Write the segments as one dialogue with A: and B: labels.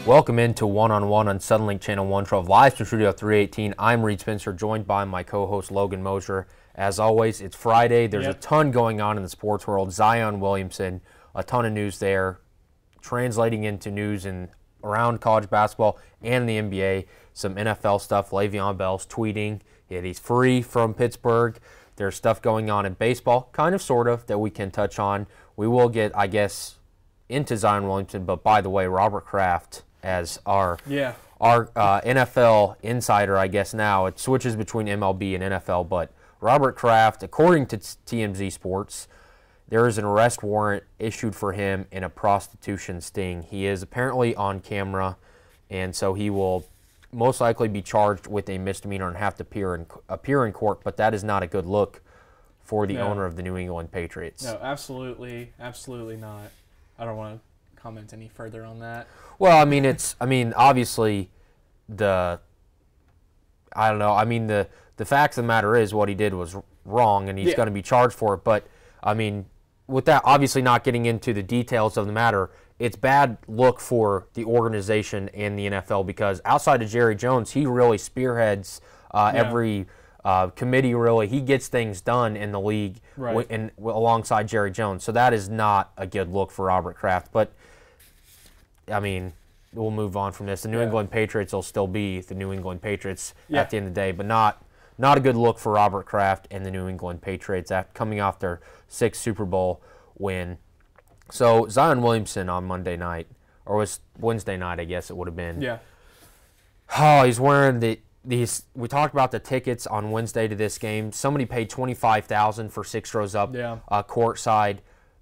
A: Welcome into One-on-One on Suddenlink Channel 112, live from Studio 318. I'm Reed Spencer, joined by my co-host Logan Mosier. As always, it's Friday. There's a ton going on in the sports world. Zion Williamson, a ton of news there, translating into news around college basketball and the NBA. Some NFL stuff. Le'Veon Bell's tweeting. Yeah, he's free from Pittsburgh. There's stuff going on in baseball, kind of, sort of, that we can touch on. We will get, I guess, into Zion Williamson, but by the way, Robert Kraft, as our NFL insider, I guess now. It switches between MLB and NFL, but Robert Kraft, according to TMZ Sports, there is an arrest warrant issued for him in a prostitution sting. He is apparently on camera, and so he will most likely be charged with a misdemeanor and have to appear in court, but that is not a good look for the owner of the New England Patriots.
B: No, absolutely not. I don't want to comment any further on that.
A: Well, obviously, the facts of the matter is what he did was wrong, and he's going to be charged for it. But, with that, obviously not getting into the details of the matter, it's bad look for the organization and the NFL because outside of Jerry Jones, he really spearheads every committee, really. He gets things done in the league alongside Jerry Jones. So that is not a good look for Robert Kraft. But, we'll move on from this. The New England Patriots will still be the New England Patriots at the end of the day, but not a good look for Robert Kraft and the New England Patriots coming off their 6th Super Bowl win. So Zion Williamson on Monday night, or was Wednesday night, I guess it would have been.
B: Yeah.
A: Oh, he's wearing these. We talked about the tickets on Wednesday to this game. Somebody paid $25,000 for 6 rows up courtside.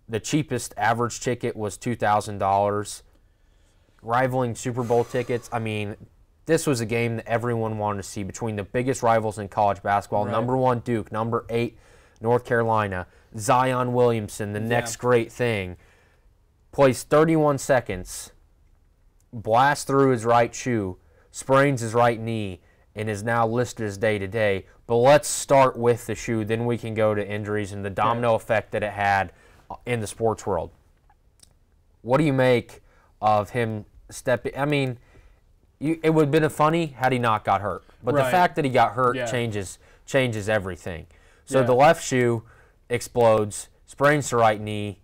A: The cheapest average ticket was $2,000. Rivaling Super Bowl tickets. This was a game that everyone wanted to see between the biggest rivals in college basketball.
B: Right.
A: Number 1, Duke. Number 8, North Carolina. Zion Williamson, the next great thing. Plays 31 seconds, blasts through his right shoe, sprains his right knee, and is now listed as day-to-day. But let's start with the shoe. Then we can go to injuries and the domino effect that it had in the sports world. What do you make of him stepping? It would have been funny had he not got hurt. But the fact that he got hurt changes everything. So the left shoe explodes, sprains the right knee.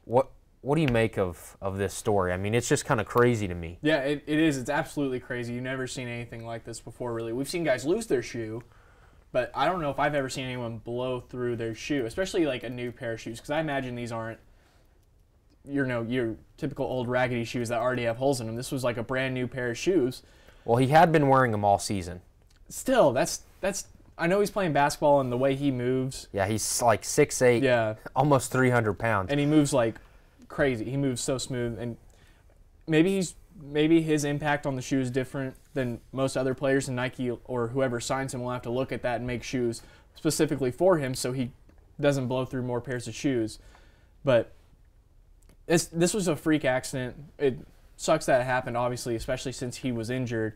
A: What do you make of this story? It's just kind of crazy to me.
B: Yeah, it is. It's absolutely crazy. You've never seen anything like this before, really. We've seen guys lose their shoe, but I don't know if I've ever seen anyone blow through their shoe, especially like a new pair of shoes, because I imagine these aren't your typical old raggedy shoes that already have holes in them. This was like a brand new pair of shoes.
A: Well, he had been wearing them all season.
B: Still, that's. I know he's playing basketball and the way he moves.
A: Yeah, he's like 6'8", almost 300 pounds.
B: And he moves like crazy. He moves so smooth. And maybe his impact on the shoe is different than most other players, and Nike or whoever signs him will have to look at that and make shoes specifically for him so he doesn't blow through more pairs of shoes. But this was a freak accident. It sucks that it happened, obviously, especially since he was injured.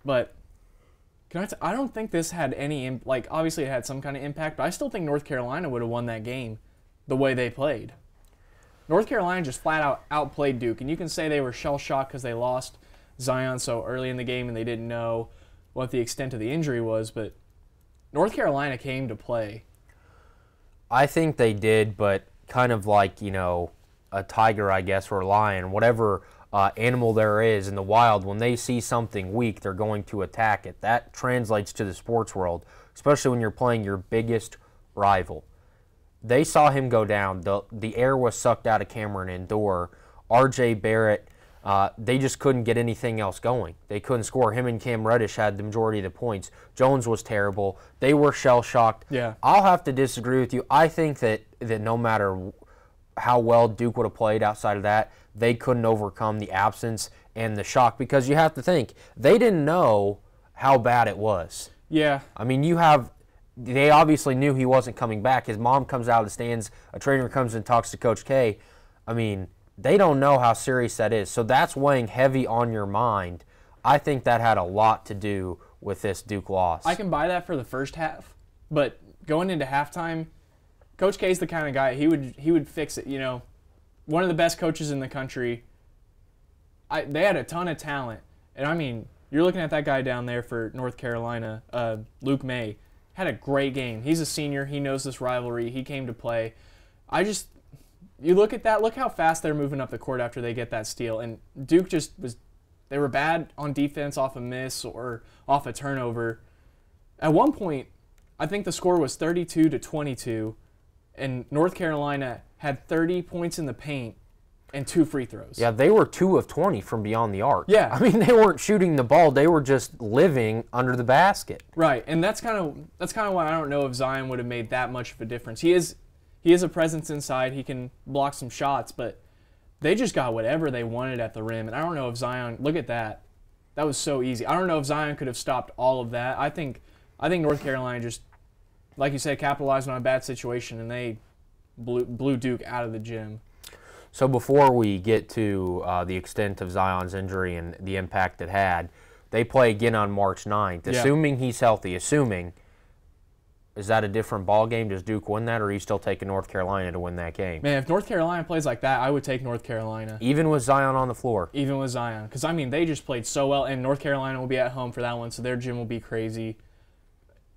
B: But I don't think this had any, obviously it had some kind of impact, but I still think North Carolina would have won that game the way they played. North Carolina just flat out outplayed Duke, and you can say they were shell-shocked because they lost Zion so early in the game and they didn't know what the extent of the injury was, but North Carolina came to play.
A: I think they did, but kind of like, a tiger, I guess, or a lion, whatever animal there is in the wild, when they see something weak, they're going to attack it. That translates to the sports world, especially when you're playing your biggest rival. They saw him go down. The air was sucked out of Cameron Indoor. R.J. Barrett, they just couldn't get anything else going. They couldn't score. Him and Cam Reddish had the majority of the points. Jones was terrible. They were shell-shocked.
B: Yeah.
A: I'll have to disagree with you. I think that no matter how well Duke would have played outside of that, they couldn't overcome the absence and the shock, because you have to think, they didn't know how bad it was.
B: Yeah.
A: They obviously knew he wasn't coming back. His mom comes out of the stands, a trainer comes and talks to Coach K. They don't know how serious that is. So that's weighing heavy on your mind. I think that had a lot to do with this Duke loss.
B: I can buy that for the first half, but going into halftime, Coach K's the kind of guy, he would fix it, One of the best coaches in the country. they had a ton of talent. And, I mean, you're looking at that guy down there for North Carolina, Luke May. Had a great game. He's a senior. He knows this rivalry. He came to play. You look at that. Look how fast they're moving up the court after they get that steal. And Duke just was – they were bad on defense off a miss or off a turnover. At one point, I think the score was 32-22, and North Carolina had 30 points in the paint and 2 free throws.
A: Yeah, they were 2 of 20 from beyond the arc.
B: Yeah.
A: I mean, they weren't shooting the ball. They were just living under the basket.
B: Right, and that's kind of why I don't know if Zion would have made that much of a difference. He is a presence inside. He can block some shots, but they just got whatever they wanted at the rim. And I don't know if Zion, look at that. That was so easy. I don't know if Zion could have stopped all of that. I think North Carolina just, like you said, capitalized on a bad situation, and they blew Duke out of the gym.
A: So before we get to the extent of Zion's injury and the impact it had, they play again on March 9th.
B: Yeah.
A: Assuming he's healthy, is that a different ball game? Does Duke win that, or are you still taking North Carolina to win that game?
B: Man, if North Carolina plays like that, I would take North Carolina.
A: Even with Zion on the floor?
B: Even with Zion. Because, I mean, they just played so well, and North Carolina will be at home for that one, so their gym will be crazy.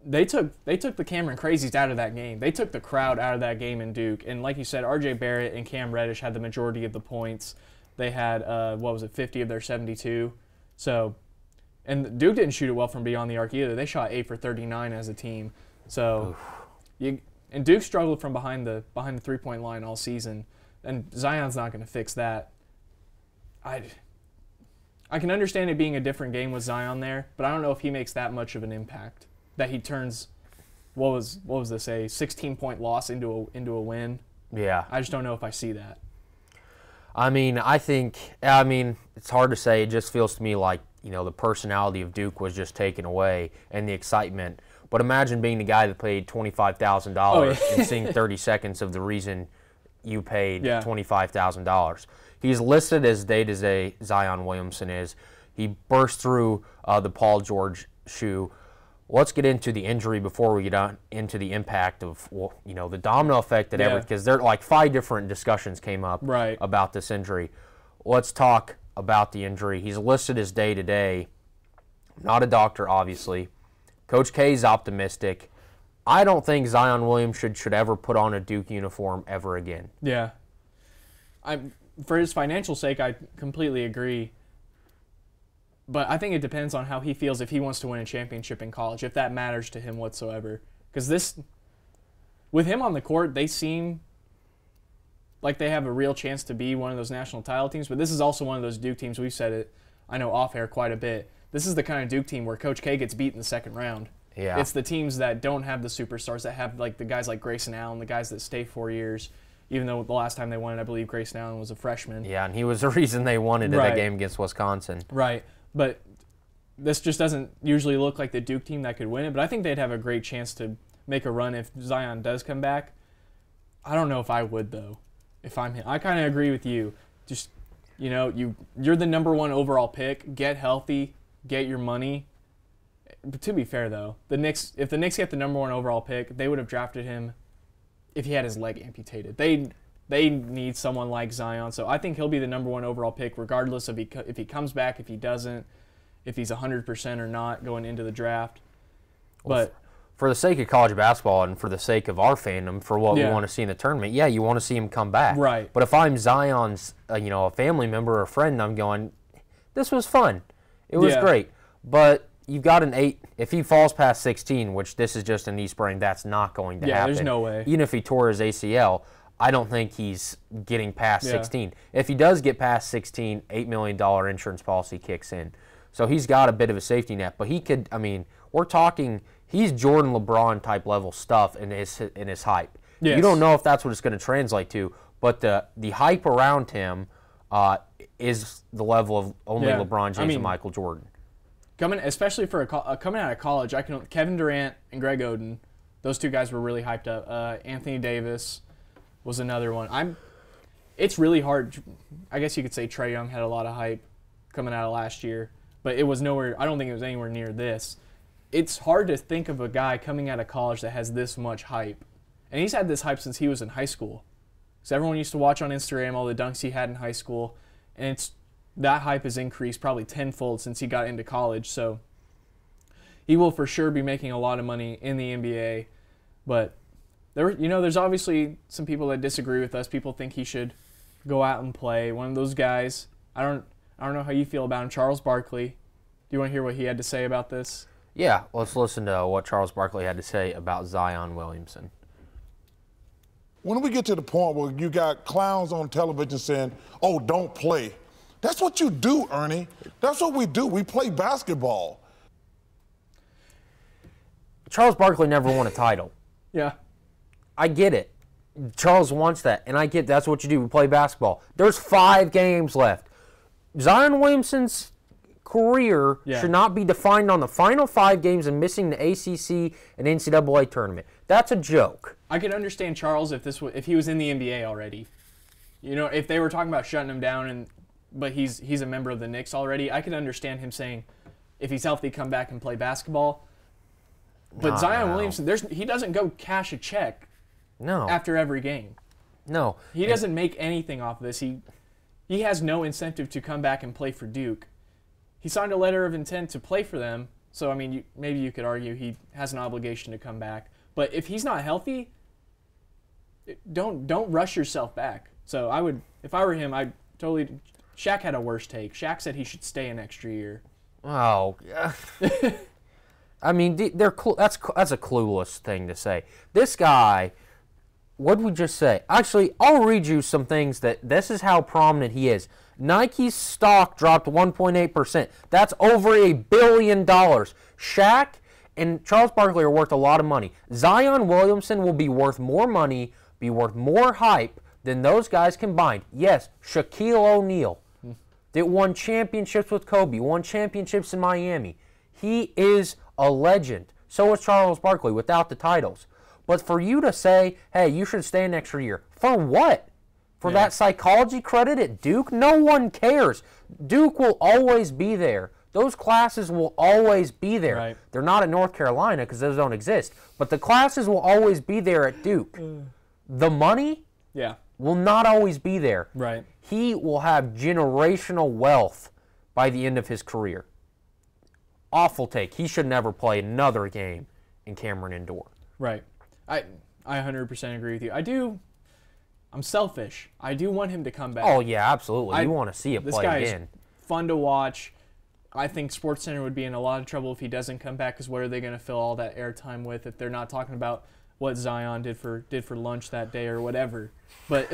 B: They took the Cameron Crazies out of that game. They took the crowd out of that game in Duke. And like you said, R.J. Barrett and Cam Reddish had the majority of the points. They had, 50 of their 72. So, and Duke didn't shoot it well from beyond the arc either. They shot 8 for 39 as a team. So, and Duke struggled from behind the 3-point line all season. And Zion's not going to fix that. I can understand it being a different game with Zion there, but I don't know if he makes that much of an impact. That he turns, what was this, a 16-point loss into a win?
A: Yeah.
B: I just don't know if I see that.
A: I mean, it's hard to say. It just feels to me like, the personality of Duke was just taken away and the excitement. But imagine being the guy that paid $25,000 and seeing 30 seconds of the reason you paid $25,000. He's listed as day-to-day Zion Williamson is. He burst through the Paul George shoe. Let's get into the injury before we get on into the impact of, the domino effect that because there like 5 different discussions came up about this injury. Let's talk about the injury. He's listed as day-to-day. Not a doctor, obviously. Coach K's optimistic. I don't think Zion Williamson should ever put on a Duke uniform ever again.
B: Yeah. For his financial sake, I completely agree. But I think it depends on how he feels if he wants to win a championship in college, if that matters to him whatsoever. Because with him on the court, they seem like they have a real chance to be one of those national title teams. But this is also one of those Duke teams, we've said it, I know off air quite a bit. This is the kind of Duke team where Coach K gets beat in the second round.
A: Yeah.
B: It's the teams that don't have the superstars, that have like the guys like Grayson Allen, the guys that stay 4 years. Even though the last time they won it, I believe Grayson Allen was a freshman.
A: Yeah, and he was the reason they won it in that game against Wisconsin.
B: Right. But this just doesn't usually look like the Duke team that could win it. But I think they'd have a great chance to make a run if Zion does come back. I don't know if I would, though, if I'm him. I kind of agree with you. Just, you're the number 1 overall pick. Get healthy. Get your money. But to be fair, though, if the Knicks get the number 1 overall pick, they would have drafted him if he had his leg amputated. They need someone like Zion. So I think he'll be the number 1 overall pick regardless of if he comes back, if he doesn't, if he's 100% or not going into the draft. But
A: for the sake of college basketball and for the sake of our fandom, for what we want to see in the tournament, you want to see him come back.
B: Right.
A: But if I'm Zion's, a family member or a friend, I'm going, this was fun. It was great. But you've got an 8. If he falls past 16, which this is just a knee sprain, that's not going to happen.
B: Yeah, there's no way.
A: Even if he tore his ACL, I don't think he's getting past 16. If he does get past 16, $8 million insurance policy kicks in. So he's got a bit of a safety net. But he could, we're talking, he's Jordan LeBron type level stuff in his hype. Yes. You don't know if that's what it's going to translate to, but the hype around him is the level of only LeBron James and Michael Jordan.
B: Especially for coming out of college, Kevin Durant and Greg Oden, those 2 guys were really hyped up. Anthony Davis was another one. It's really hard. I guess you could say Trae Young had a lot of hype coming out of last year, but it was nowhere. I don't think it was anywhere near this. It's hard to think of a guy coming out of college that has this much hype, and he's had this hype since he was in high school. So everyone used to watch on Instagram all the dunks he had in high school, and that hype has increased probably tenfold since he got into college. So he will for sure be making a lot of money in the NBA. But there's obviously some people that disagree with us. People think he should go out and play. One of those guys. I don't know how you feel about him. Charles Barkley. Do you want to hear what he had to say about this?
A: Yeah, let's listen to what Charles Barkley had to say about Zion Williamson.
C: When we get to the point where you got clowns on television saying, oh, don't play, that's what you do, Ernie. That's what we do. We play basketball.
A: Charles Barkley never won a title.
B: Yeah.
A: I get it. Charles wants that, and I get that's what you do. We play basketball. There's 5 games left. Zion Williamson's career should not be defined on the final 5 games and missing the ACC and NCAA tournament. That's a joke.
B: I could understand Charles if he was in the NBA already. If they were talking about shutting him down, but he's a member of the Knicks already, I could understand him saying, if he's healthy, come back and play basketball. But Zion Williamson, he doesn't go cash a check after every game.
A: No.
B: He doesn't make anything off of this. He has no incentive to come back and play for Duke. He signed a letter of intent to play for them, so, I mean, maybe you could argue he has an obligation to come back. But if he's not healthy, don't rush yourself back. So if I were him, Shaq had a worse take. Shaq said he should stay an extra year.
A: Oh, yeah. I mean, that's a clueless thing to say. This guy, what did we just say? Actually, I'll read you some things this is how prominent he is. Nike's stock dropped 1.8%. That's over $1 billion. Shaq and Charles Barkley are worth a lot of money. Zion Williamson will be worth more money, be worth more hype than those guys combined. Yes, Shaquille O'Neal that won championships with Kobe, won championships in Miami. He is a legend. So is Charles Barkley without the titles. But for you to say, hey, you should stay an extra year, for what? For that psychology credit at Duke? No one cares. Duke will always be there. Those classes will always be there.
B: Right.
A: They're not at North Carolina because those don't exist. But the classes will always be there at Duke. The money will not always be there.
B: Right.
A: He will have generational wealth by the end of his career. Awful take. He should never play another game in Cameron Indoor.
B: Right. I 100% agree with you. I'm selfish. I do want him to come back.
A: Oh, yeah, absolutely. You want to see it
B: this
A: play
B: guy
A: again.
B: Is fun to watch. I think SportsCenter would be in a lot of trouble if he doesn't come back, because what are they going to fill all that airtime with if they're not talking about what Zion did for lunch that day or whatever? But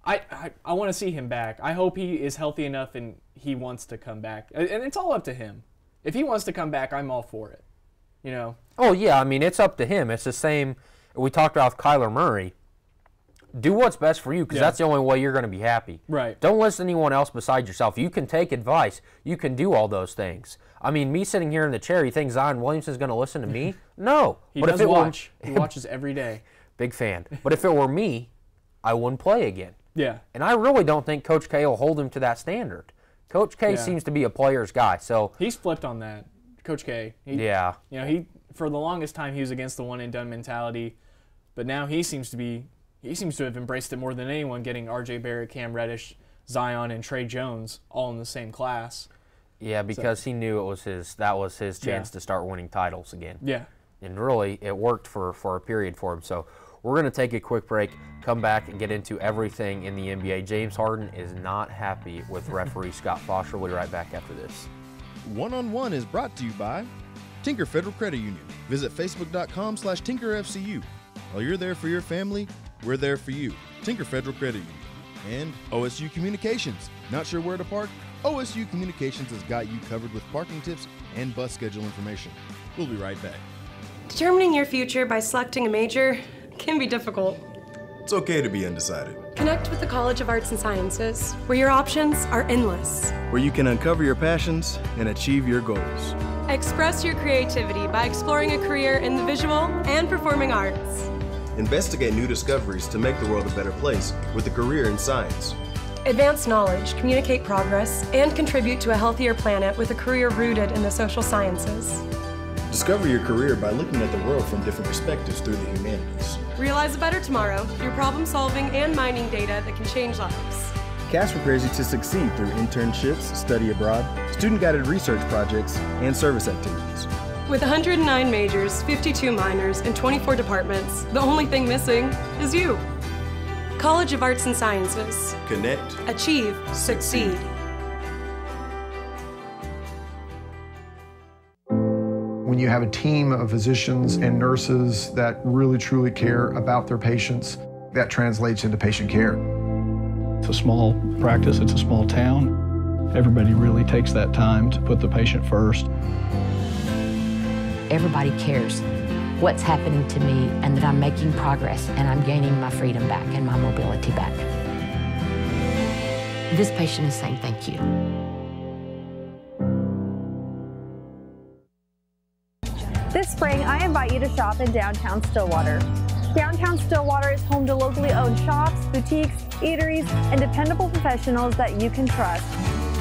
B: I want to see him back. I hope he is healthy enough and he wants to come back. And it's all up to him. If he wants to come back, I'm all for it.
A: Oh, yeah, I mean, it's up to him. It's the same. We talked about with Kyler Murray. Do what's best for you, because that's the only way you're going to be happy.
B: Right.
A: Don't listen to anyone else besides yourself. You can take advice. You can do all those things. I mean, me sitting here in the chair, you think Zion Williamson's going to listen to me? No.
B: He does watch. He watches every day.
A: Big fan. But if it were me, I wouldn't play again.
B: Yeah.
A: And I really don't think Coach K will hold him to that standard. Coach K seems to be a player's guy. So
B: he's flipped on that. Coach K. He for the longest time he was against the one and done mentality, but now he seems to have embraced it more than anyone, getting R.J. Barrett, Cam Reddish, Zion, and Trey Jones all in the same class.
A: Yeah, because he knew that was his chance to start winning titles again.
B: Yeah.
A: And really, it worked for a period for him. So we're going to take a quick break, come back, and get into everything in the NBA. James Harden is not happy with referee Scott Foster. We'll be right back after this.
D: One-on-One is brought to you by Tinker Federal Credit Union. Visit facebook.com/TinkerFCU. While you're there for your family, we're there for you. Tinker Federal Credit Union. And OSU Communications. Not sure where to park? OSU Communications has got you covered with parking tips and bus schedule information. We'll be right back.
E: Determining your future by selecting a major can be difficult.
F: It's okay to be undecided.
E: Connect with the College of Arts and Sciences, where your options are endless.
F: Where you can uncover your passions and achieve your goals.
E: Express your creativity by exploring a career in the visual and performing arts.
F: Investigate new discoveries to make the world a better place with a career in science.
E: Advance knowledge, communicate progress, and contribute to a healthier planet with a career rooted in the social sciences.
F: Discover your career by looking at the world from different perspectives through the humanities.
E: Realize a better tomorrow through problem solving and mining data that can change lives.
F: Cash for Crazy to succeed through internships, study abroad, student-guided research projects, and service activities.
E: With 109 majors, 52 minors, and 24 departments, the only thing missing is you. College of Arts and Sciences.
F: Connect.
E: Achieve. Succeed.
G: When you have a team of physicians and nurses that really truly care about their patients, that translates into patient care.
H: It's a small practice, it's a small town. Everybody really takes that time to put the patient first.
I: Everybody cares what's happening to me and that I'm making progress and I'm gaining my freedom back and my mobility back. This patient is saying thank you.
J: This spring, I invite you to shop in downtown Stillwater. Downtown Stillwater is home to locally owned shops, boutiques, eateries, and dependable professionals that you can trust.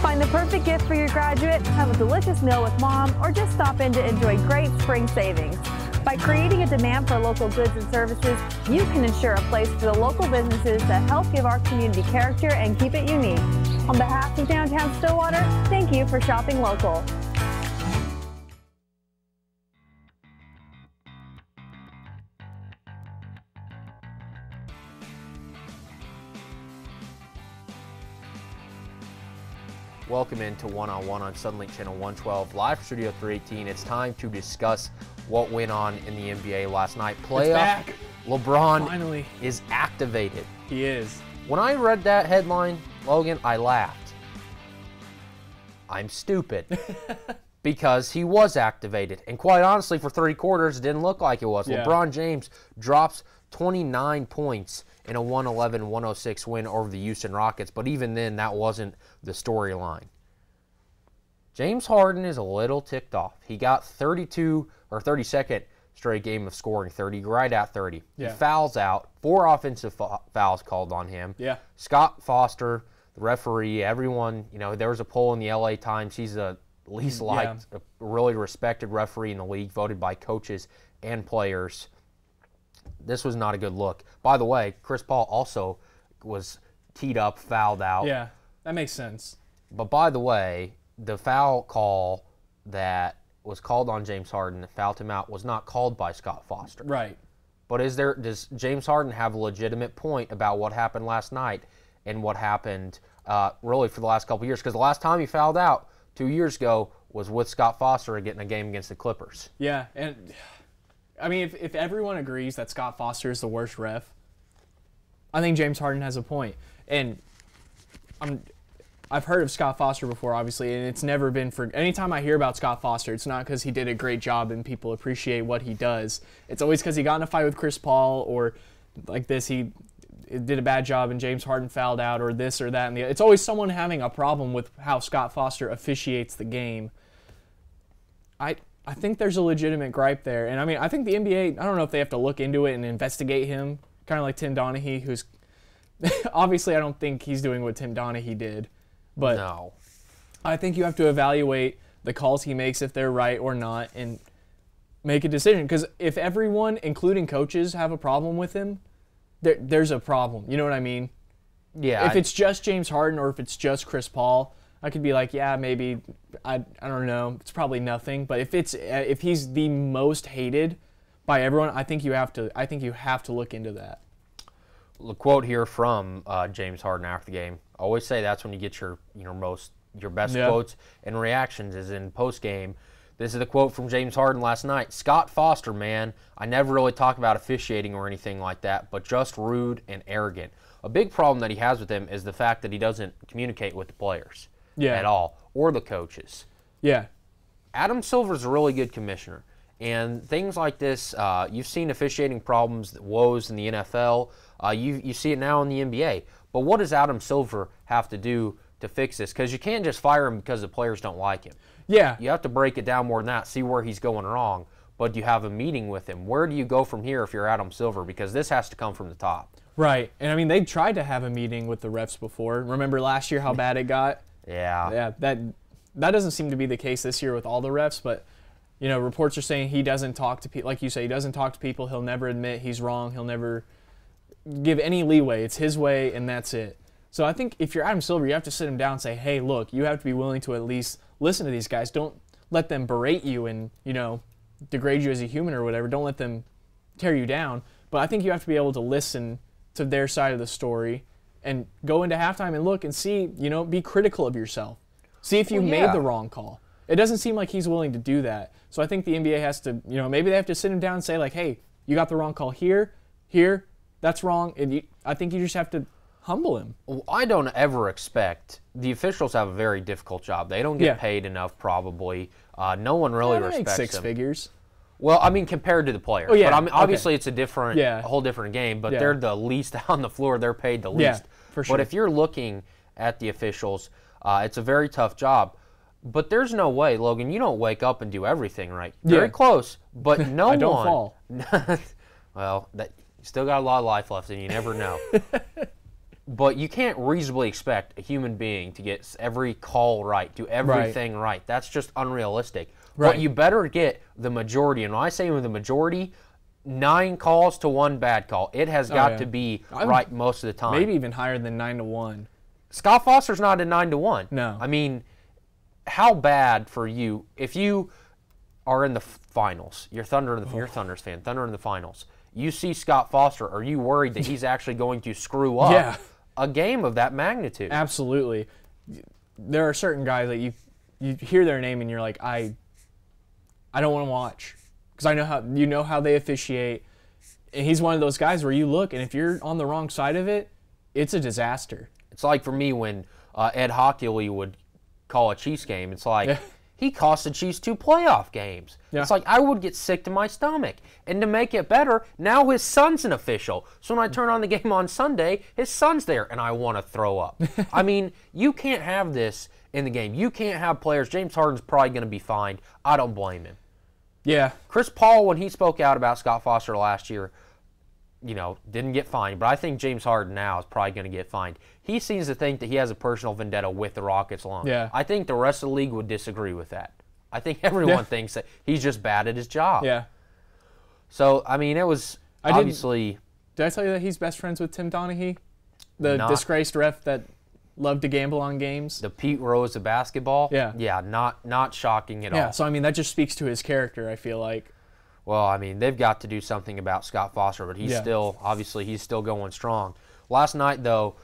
J: Find the perfect gift for your graduate, have a delicious meal with mom, or just stop in to enjoy great spring savings. By creating a demand for local goods and services, you can ensure a place for the local businesses that help give our community character and keep it unique. On behalf of Downtown Stillwater, thank you for shopping local.
A: Welcome into One-on-One on Suddenlink Channel 112, live Studio 318. It's time to discuss what went on in the NBA last night.
B: It's back.
A: LeBron
B: Finally
A: is activated.
B: He is.
A: When I read that headline, Logan, I laughed. I'm stupid. Because he was activated. And quite honestly, for 3 quarters, it didn't look like it was.
B: Yeah.
A: LeBron James drops 29 points in a 111-106 win over the Houston Rockets, but even then, that wasn't the storyline. James Harden is a little ticked off. He got 32nd straight game of scoring 30, right at 30.
B: Yeah.
A: He fouls out, 4 offensive fouls called on him.
B: Yeah.
A: Scott Foster, the referee, everyone, there was a poll in the LA Times. He's the least liked, a really respected referee in the league, voted by coaches and players. This was not a good look. By the way, Chris Paul also was teed up, fouled out.
B: Yeah, that makes sense.
A: But by the way, the foul call that was called on James Harden that fouled him out was not called by Scott Foster.
B: Right.
A: But does James Harden have a legitimate point about what happened last night and what happened really for the last couple of years? Because the last time he fouled out 2 years ago was with Scott Foster getting a game against the Clippers.
B: Yeah, and I mean, if everyone agrees that Scott Foster is the worst ref, I think James Harden has a point. And I've heard of Scott Foster before, obviously, and it's never been for... Anytime I hear about Scott Foster, it's not because he did a great job and people appreciate what he does. It's always because he got in a fight with Chris Paul, or like this, he did a bad job and James Harden fouled out, or this or that. And it's always someone having a problem with how Scott Foster officiates the game. I think there's a legitimate gripe there. And I mean, I think the NBA, I don't know if they have to look into it and investigate him, kind of like Tim Donaghy, who's obviously I don't think he's doing what Tim Donaghy did. But
A: no.
B: I think you have to evaluate the calls he makes, if they're right or not, and make a decision. Because if everyone, including coaches, have a problem with him, there's a problem. You know what I mean?
A: Yeah.
B: If it's just James Harden or if it's just Chris Paul, I could be like, yeah, maybe, I don't know, it's probably nothing. But if he's the most hated by everyone, I think you have to look into that.
A: The quote here from James Harden after the game. I always say that's when you get your best quotes and reactions is in post game. This is the quote from James Harden last night. Scott Foster, man, I never really talk about officiating or anything like that, but just rude and arrogant. A big problem that he has with him is the fact that he doesn't communicate with the players at all, or the coaches.
B: Yeah.
A: Adam Silver's a really good commissioner. And things like this, you've seen officiating problems, woes in the NFL. You see it now in the NBA. But what does Adam Silver have to do to fix this? Because you can't just fire him because the players don't like him.
B: Yeah.
A: You have to break it down more than that, see where he's going wrong. But you have a meeting with him. Where do you go from here if you're Adam Silver? Because this has to come from the top.
B: Right. And, I mean, they've tried to have a meeting with the refs before. Remember last year how bad it got?
A: Yeah.
B: Yeah, that doesn't seem to be the case this year with all the refs, but, you know, reports are saying he doesn't talk to people. Like you say, he doesn't talk to people. He'll never admit he's wrong. He'll never give any leeway. It's his way, and that's it. So I think if you're Adam Silver, you have to sit him down and say, hey, look, you have to be willing to at least listen to these guys. Don't let them berate you and, degrade you as a human or whatever. Don't let them tear you down. But I think you have to be able to listen to their side of the story and go into halftime and look and see, be critical of yourself. See if you made the wrong call. It doesn't seem like he's willing to do that. So I think the NBA has to, maybe they have to sit him down and say, like, hey, you got the wrong call here, that's wrong. And I think you just have to humble him.
A: Well, I don't ever expect the officials have a very difficult job. They don't get paid enough, probably. No one really respects them.
B: 6 figures.
A: Well, I mean, compared to the players.
B: Oh, yeah.
A: But obviously it's a whole different game. But they're the least on the floor. They're paid the least.
B: Yeah, for sure.
A: But if you're looking at the officials, it's a very tough job. But there's no way, Logan, you don't wake up and do everything right. Very close, but no
B: I don't
A: one.
B: fall.
A: Well, you still got a lot of life left, and you never know. But you can't reasonably expect a human being to get every call right, do everything right. That's just unrealistic.
B: Right.
A: But you better get the majority. And when I say the majority, 9 calls to 1 bad call. It has got to be right most of the time.
B: Maybe even higher than 9-1.
A: Scott Foster's not a 9-1.
B: No.
A: I mean, how bad for you if you are in the finals? You're Thunder's fan. Thunder in the finals. You see Scott Foster. Are you worried that he's actually going to screw up a game of that magnitude?
B: Absolutely. There are certain guys that you hear their name and you're like, I don't want to watch because I know how they officiate. And he's one of those guys where you look and if you're on the wrong side of it, it's a disaster.
A: It's like for me when Ed Hockley would call a Chiefs game. It's like he cost the Chiefs 2 playoff games. Yeah. It's like I would get sick to my stomach. And to make it better, now his son's an official. So when I turn on the game on Sunday, his son's there, and I want to throw up. I mean, you can't have this in the game. You can't have players. James Harden's probably going to be fined. I don't blame him.
B: Yeah.
A: Chris Paul, when he spoke out about Scott Foster last year, didn't get fined. But I think James Harden now is probably going to get fined. He seems to think that he has a personal vendetta with the Rockets alone.
B: Yeah.
A: I think the rest of the league would disagree with that. I think everyone thinks that he's just bad at his job.
B: Yeah.
A: So, I mean, it was obviously...
B: Did I tell you that he's best friends with Tim Donaghy? The disgraced ref that loved to gamble on games?
A: The Pete Rose of basketball?
B: Yeah.
A: Yeah, not shocking at all.
B: Yeah, so, I mean, that just speaks to his character, I feel like.
A: Well, I mean, they've got to do something about Scott Foster, but he's still going strong. Last night, though,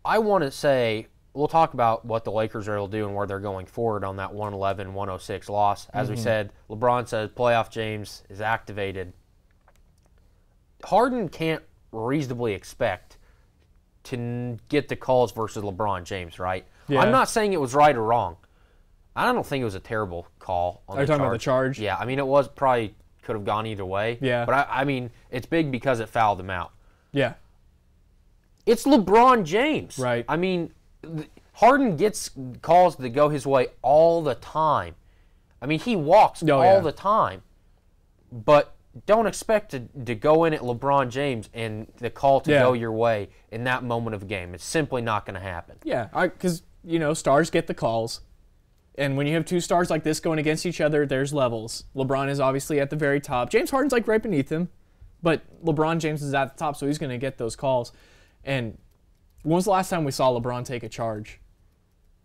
A: I want to say, we'll talk about what the Lakers are able to do and where they're going forward on that 111-106 loss. As we said, LeBron says playoff James is activated. Harden can't reasonably expect to get the calls versus LeBron James, right? Yeah. I'm not saying it was right or wrong. I don't think it was a terrible call on the charge.
B: Are you talking about the charge?
A: Yeah, I mean, it was probably could have gone either way.
B: Yeah.
A: But, I mean, it's big because it fouled him out.
B: Yeah.
A: It's LeBron James.
B: Right.
A: I mean, Harden gets calls that go his way all the time. I mean, he walks all the time. But don't expect to go in at LeBron James and the call to go your way in that moment of a game. It's simply not going to happen.
B: Yeah, because, stars get the calls. And when you have 2 stars like this going against each other, there's levels. LeBron is obviously at the very top. James Harden's like right beneath him. But LeBron James is at the top, so he's going to get those calls. And when was the last time we saw LeBron take a charge?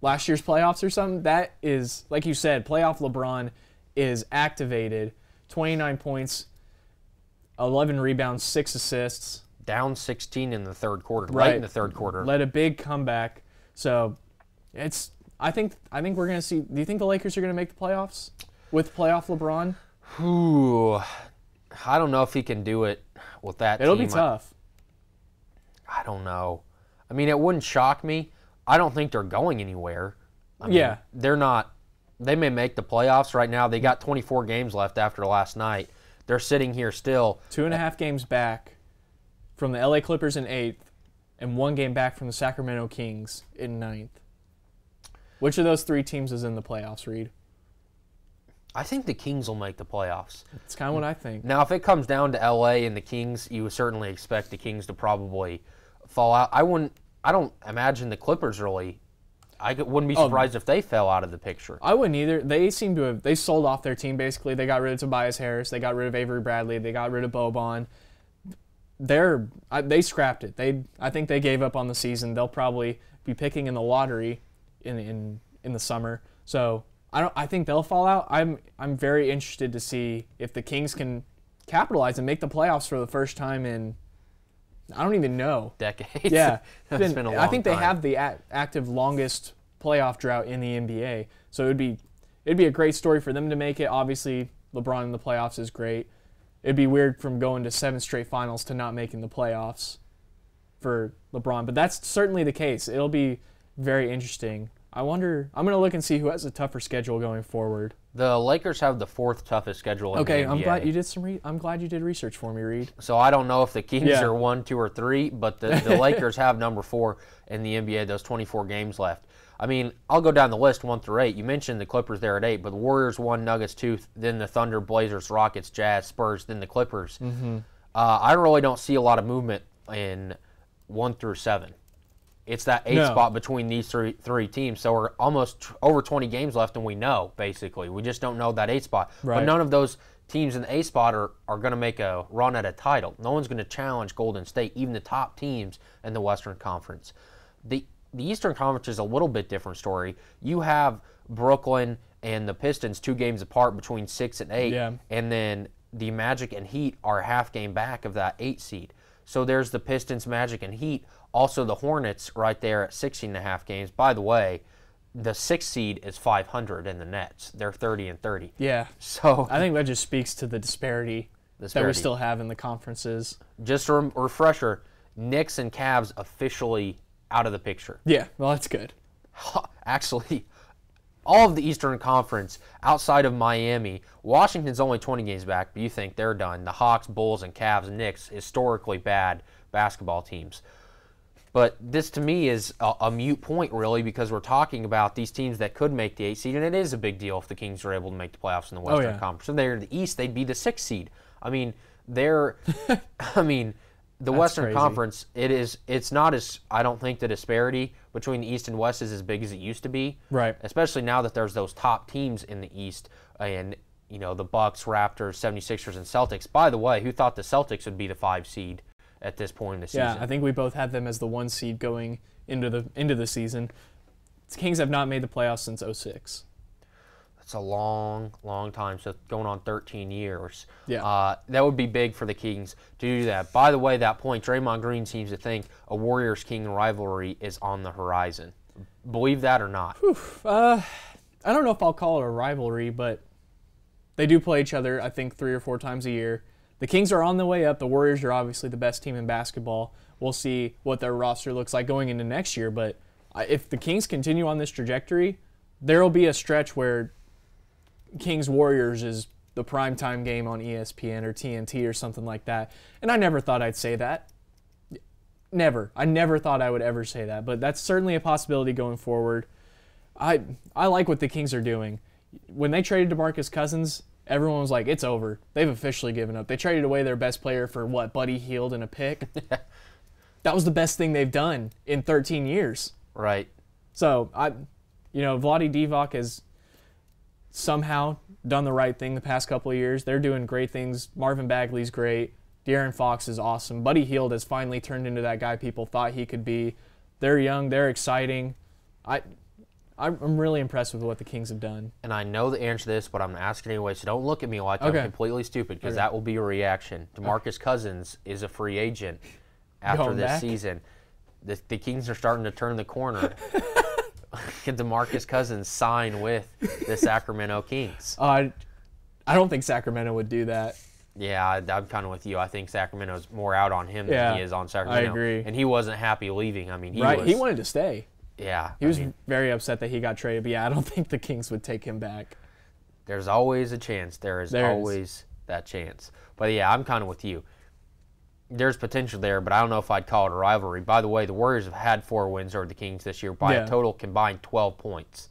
B: Last year's playoffs or something? That is, like you said, playoff LeBron is activated. 29 points, 11 rebounds, 6 assists.
A: Down 16 in the third quarter, right in the third quarter.
B: Led a big comeback. So it's... I think we're going to see... Do you think the Lakers are going to make the playoffs with playoff LeBron?
A: Ooh, I don't know if he can do it with that team.
B: It'll be tough.
A: I don't know. I mean, it wouldn't shock me. I don't think they're going anywhere. I mean, they're not... They may make the playoffs right now. They got 24 games left after last night. They're sitting here still.
B: 2.5 games back from the LA Clippers in 8th and 1 game back from the Sacramento Kings in 9th. Which of those 3 teams is in the playoffs, Reed?
A: I think the Kings will make the playoffs.
B: That's kind of what I think.
A: Now, if it comes down to LA and the Kings, you would certainly expect the Kings to probably fall out. I don't imagine the Clippers really. I wouldn't be surprised if they fell out of the picture.
B: I wouldn't either. They seem to have sold off their team basically. They got rid of Tobias Harris. They got rid of Avery Bradley. They got rid of Boban. They scrapped it. I think they gave up on the season. They'll probably be picking in the lottery in the summer. So I think they'll fall out. I'm very interested to see if the Kings can capitalize and make the playoffs for the first time in, I don't even know,
A: decades.
B: Yeah,
A: It's been a long
B: I think they
A: time.
B: have the active longest playoff drought in the NBA. So it'd be a great story for them to make it. Obviously, LeBron in the playoffs is great. It'd be weird from going to 7 straight finals to not making the playoffs for LeBron, but that's certainly the case. It'll be very interesting. I'm going to look and see who has a tougher schedule going forward.
A: The Lakers have the 4th toughest schedule in the NBA.
B: I'm glad you did I'm glad you did research for me, Reed.
A: So I don't know if the Kings are 1, 2, or 3, but the Lakers have number 4 in the NBA, those 24 games left. I mean, I'll go down the list 1 through 8. You mentioned the Clippers there at 8, but the Warriors 1, Nuggets 2, then the Thunder, Blazers, Rockets, Jazz, Spurs, then the Clippers.
B: Mm-hmm.
A: I really don't see a lot of movement in 1 through 7. It's that 8 spot between these three teams. So we're almost over 20 games left, and we know, basically. We just don't know that 8 spot.
B: Right.
A: But none of those teams in the 8 spot are going to make a run at a title. No one's going to challenge Golden State, even the top teams in the Western Conference. The Eastern Conference is a little bit different story. You have Brooklyn and the Pistons 2 games apart between 6 and 8, and then the Magic and Heat are a half game back of that 8 seed. So there's the Pistons, Magic, and Heat. Also the Hornets right there at 16.5 games. By the way, the 6th seed is 500 in the Nets. They're 30-30.
B: Yeah.
A: So
B: I think that just speaks to the disparity that we still have in the conferences.
A: Just a refresher, Knicks and Cavs officially out of the picture.
B: Yeah, well, that's good.
A: Actually, all of the Eastern Conference outside of Miami, Washington's only 20 games back, but you think they're done. The Hawks, Bulls, and Cavs and Knicks, historically bad basketball teams. But this, to me, is a moot point, really, because we're talking about these teams that could make the 8th seed, and it is a big deal if the Kings are able to make the playoffs in the Western Conference. So they're in the East, they'd be the 6th seed. I mean, the Western
B: crazy.
A: Conference, it's not as, I don't think the disparity between the East and West is as big as it used to be.
B: Right.
A: Especially now that there's those top teams in the East and, the Bucks, Raptors, 76ers, and Celtics. By the way, who thought the Celtics would be the 5 seed at this point in the season?
B: Yeah, I think we both had them as the 1 seed going into the season. The Kings have not made the playoffs since 2006.
A: That's a long, long time. So going on 13 years.
B: Yeah.
A: That would be big for the Kings to do that. By the way, that point, Draymond Green seems to think a Warriors-King rivalry is on the horizon. Believe that or not?
B: I don't know if I'll call it a rivalry, but they do play each other, I think, 3 or 4 times a year. The Kings are on the way up. The Warriors are obviously the best team in basketball. We'll see what their roster looks like going into next year, but if the Kings continue on this trajectory, there will be a stretch where Kings-Warriors is the primetime game on ESPN or TNT or something like that. And I never thought I'd say that. Never. I never thought I would ever say that, but that's certainly a possibility going forward. I like what the Kings are doing. When they traded DeMarcus Cousins, everyone was like, it's over. They've officially given up. They traded away their best player for, Buddy Hield and a pick? That was the best thing they've done in 13 years.
A: Right.
B: So, Vlade Divac has somehow done the right thing the past couple of years. They're doing great things. Marvin Bagley's great. De'Aaron Fox is awesome. Buddy Hield has finally turned into that guy people thought he could be. They're young. They're exciting. I'm really impressed with what the Kings have done.
A: And I know the answer to this, but I'm going to ask it anyway, so don't look at me like I'm completely stupid, because that will be a reaction. DeMarcus Cousins is a free agent after this season. The Kings are starting to turn the corner. Can DeMarcus Cousins sign with the Sacramento Kings?
B: I don't think Sacramento would do that.
A: Yeah, I'm kind of with you. I think Sacramento's more out on him than he is on Sacramento.
B: I agree.
A: And he wasn't happy leaving. I mean, he
B: wanted to stay.
A: Yeah.
B: He was very upset that he got traded, but I don't think the Kings would take him back.
A: There's always a chance. There is always that chance. But yeah, I'm kind of with you. There's potential there, but I don't know if I'd call it a rivalry. By the way, the Warriors have had 4 wins over the Kings this year by a total combined 12 points.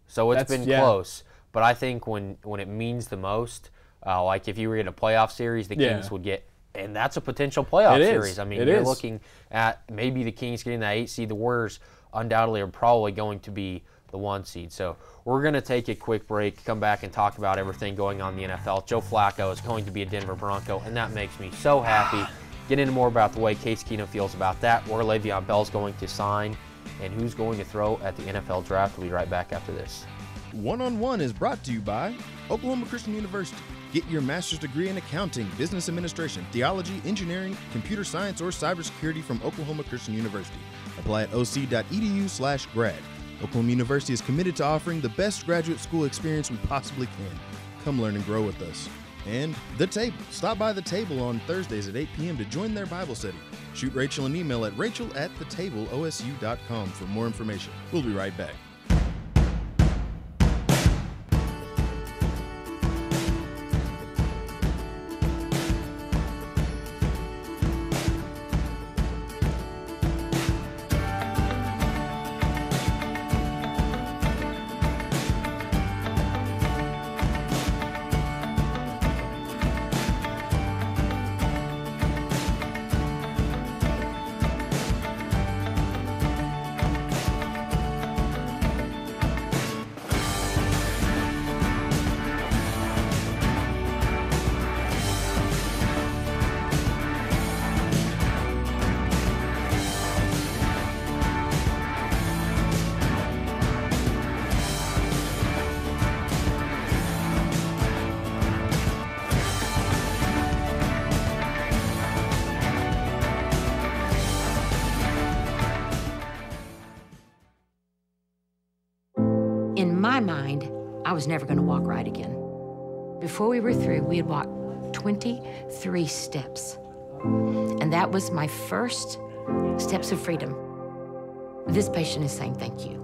A: So it's been close. But I think when it means the most, like if you were in a playoff series, the Kings would get, and that's a potential playoff series. I mean, you're looking at maybe the Kings getting that 8 seed. The Warriors undoubtedly are probably going to be the 1 seed. So we're going to take a quick break, come back and talk about everything going on in the NFL. Joe Flacco is going to be a Denver Bronco, and that makes me so happy. Get into more about the way Case Keenum feels about that, where Le'Veon Bell's going to sign, and who's going to throw at the NFL Draft. We'll be right back after this.
D: One-on-One is brought to you by Oklahoma Christian University. Get your master's degree in accounting, business administration, theology, engineering, computer science, or cybersecurity from Oklahoma Christian University. Apply at oc.edu/grad. Oklahoma University is committed to offering the best graduate school experience we possibly can. Come learn and grow with us. And The Table. Stop by The Table on Thursdays at 8 p.m. to join their Bible study. Shoot Rachel an email at rachel@thetableosu.com for more information. We'll be right back.
I: In my mind, I was never going to walk right again. Before we were through, we had walked 23 steps. And that was my first steps of freedom. This patient is saying thank you.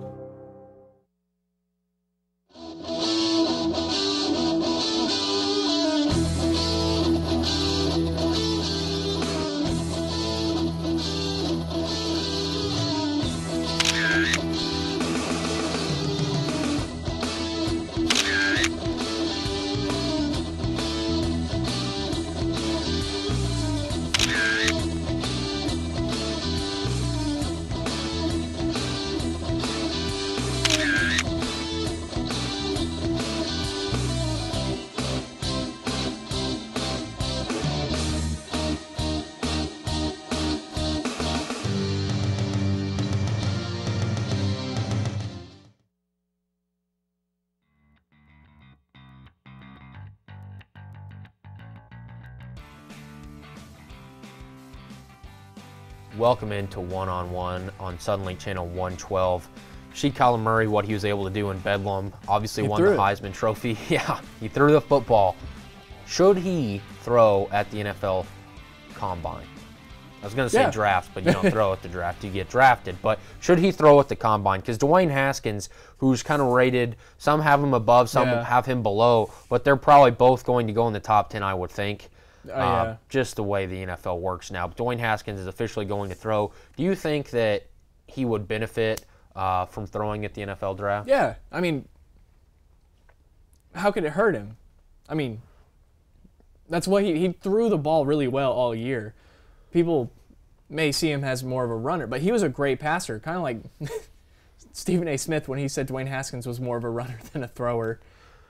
A: Welcome into One-on-One on Suddenlink Channel 112. Sheik Kyler Murray, what he was able to do in Bedlam, obviously won the Heisman Trophy. Yeah, he threw the football. Should he throw at the NFL Combine? I was going to say draft, but you don't throw at the draft. You get drafted. But should he throw at the Combine? Because Dwayne Haskins, who's kind of rated, some have him above, some have him below, but they're probably both going to go in the top 10, I would think. Just the way the NFL works now. Dwayne Haskins is officially going to throw. Do you think that he would benefit from throwing at the NFL Draft?
B: Yeah. I mean, how could it hurt him? I mean, that's what he threw the ball really well all year. People may see him as more of a runner, but he was a great passer, kind of like Stephen A. Smith when he said Dwayne Haskins was more of a runner than a thrower.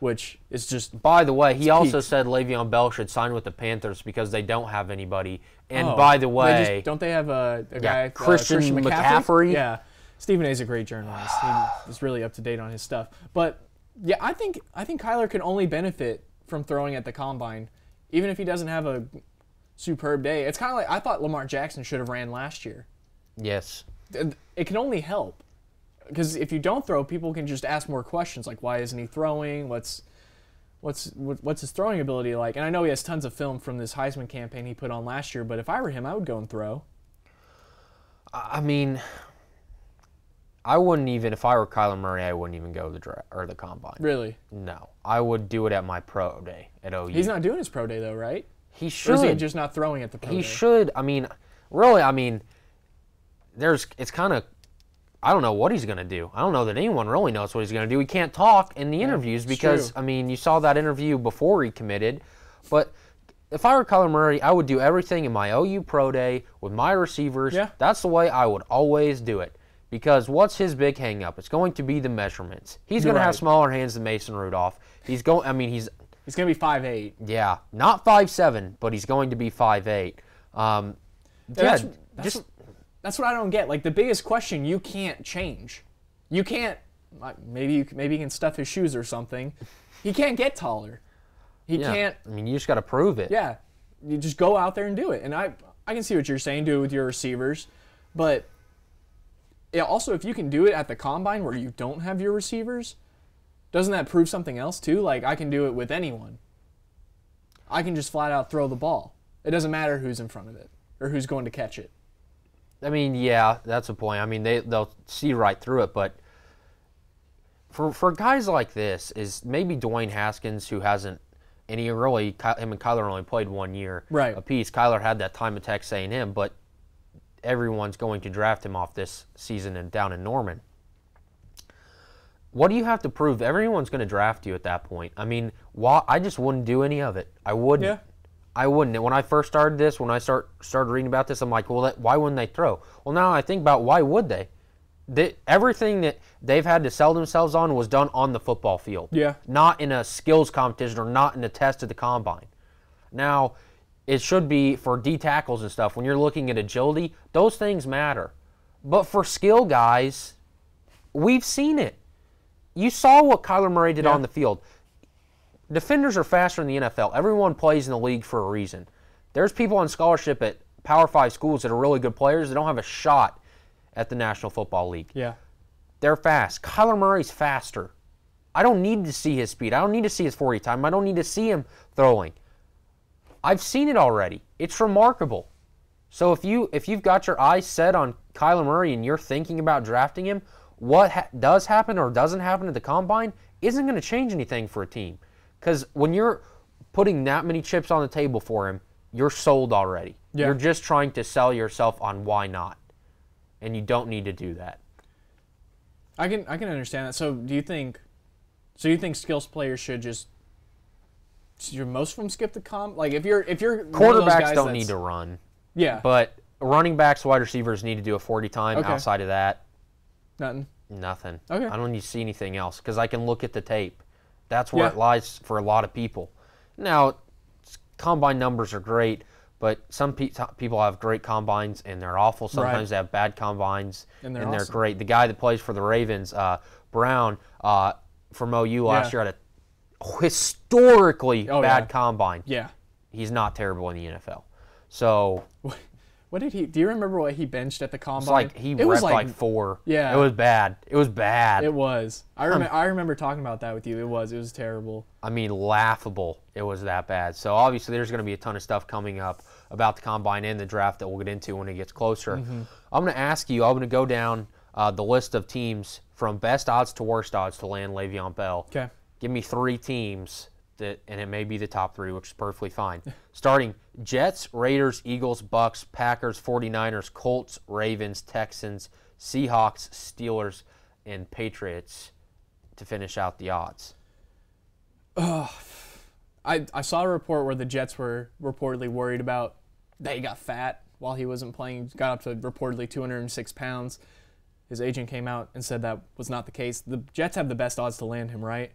B: Which is just...
A: By the way, he also said Le'Veon Bell should sign with the Panthers because they don't have anybody. And by the way...
B: don't they have a guy...
A: Christian McCaffrey?
B: Yeah. Stephen A.'s a great journalist. He's really up to date on his stuff. But, yeah, I think Kyler can only benefit from throwing at the Combine, even if he doesn't have a superb day. It's kind of like... I thought Lamar Jackson should have ran last year.
A: Yes.
B: It can only help. Because if you don't throw, people can just ask more questions, like why isn't he throwing? What's his throwing ability like? And I know he has tons of film from this Heisman campaign he put on last year, but if I were him, I would go and throw.
A: I mean, I wouldn't even, if I were Kyler Murray, I wouldn't even go to the draft or the Combine.
B: Really?
A: No. I would do it at my pro day at OU.
B: He's not doing his pro day though, right?
A: He should.
B: Or is he just not throwing at the pro day?
A: He should. I mean, really, it's kind of, I don't know what he's going to do. I don't know that anyone really knows what he's going to do. He can't talk in the interviews because, I mean, you saw that interview before he committed. But if I were Kyler Murray, I would do everything in my OU Pro Day with my receivers. Yeah. That's the way I would always do it. Because what's his big hang-up? It's going to be the measurements. He's going to have smaller hands than Mason Rudolph. He's going to be
B: 5'8".
A: Yeah, not 5'7", but he's going to be 5'8".
B: That's That's what I don't get. Like, the biggest question you can't change. You can't, maybe you can stuff his shoes or something. He can't get taller. He can't.
A: I mean, you just got to prove it.
B: Yeah. You just go out there and do it. And I can see what you're saying, do it with your receivers. But yeah, also, if you can do it at the combine where you don't have your receivers, doesn't that prove something else too? Like, I can do it with anyone. I can just flat out throw the ball. It doesn't matter who's in front of it or who's going to catch it.
A: I mean, yeah, that's a point. I mean, they'll see right through it, but for guys like this, is maybe Dwayne Haskins, who hasn't, and him and Kyler only played 1 year apiece. Kyler had that time at Texas A&M, but everyone's going to draft him off this season and down in Norman. What do you have to prove? Everyone's going to draft you at that point. I mean, I just wouldn't do any of it. I wouldn't.
B: Yeah.
A: I wouldn't. When I first started this, when I started reading about this, I'm like, well, why wouldn't they throw? Well, now I think about why would they? Everything that they've had to sell themselves on was done on the football field.
B: Yeah.
A: Not in a skills competition or not in a test at the combine. Now, it should be for D tackles and stuff. When you're looking at agility, those things matter. But for skill guys, we've seen it. You saw what Kyler Murray did on the field. Defenders are faster in the NFL. Everyone plays in the league for a reason. There's people on scholarship at Power 5 schools that are really good players that don't have a shot at the National Football League.
B: Yeah.
A: They're fast. Kyler Murray's faster. I don't need to see his speed. I don't need to see his 40 time. I don't need to see him throwing. I've seen it already. It's remarkable. So if you've got your eyes set on Kyler Murray and you're thinking about drafting him, what does happen or doesn't happen at the combine isn't going to change anything for a team. Because when you're putting that many chips on the table for him, you're sold already. Yeah. You're just trying to sell yourself on why not. And you don't need to do that.
B: I can understand that. So you think skills players should just most of them skip the like if you're
A: quarterbacks don't need to run.
B: Yeah.
A: But running backs, wide receivers need to do a 40 time. Okay. Outside of that, Nothing.
B: Okay.
A: I don't need to see anything else because I can look at the tape. That's where it lies for a lot of people. Now, combine numbers are great, but some people have great combines and they're awful. Sometimes they have bad combines and they're awesome. Great. The guy that plays for the Ravens, Brown, from OU last year had a historically bad combine.
B: Yeah.
A: He's not terrible in the NFL. So...
B: What did he? Do you remember what he benched at the combine?
A: He repped like 4.
B: Yeah,
A: it was bad. It was bad.
B: It was. I remember talking about that with you. It was terrible.
A: I mean, laughable. It was that bad. So obviously, there's going to be a ton of stuff coming up about the combine and the draft that we'll get into when it gets closer. Mm-hmm. I'm going to ask you. I'm going to go down the list of teams from best odds to worst odds to land Le'Veon Bell.
B: Okay.
A: Give me 3 teams. And it may be the top 3, which is perfectly fine. Starting Jets, Raiders, Eagles, Bucks, Packers, 49ers, Colts, Ravens, Texans, Seahawks, Steelers, and Patriots to finish out the odds.
B: I saw a report where the Jets were reportedly worried about that he got fat while he wasn't playing. Got up to reportedly 206 pounds. His agent came out and said that was not the case. The Jets have the best odds to land him, right?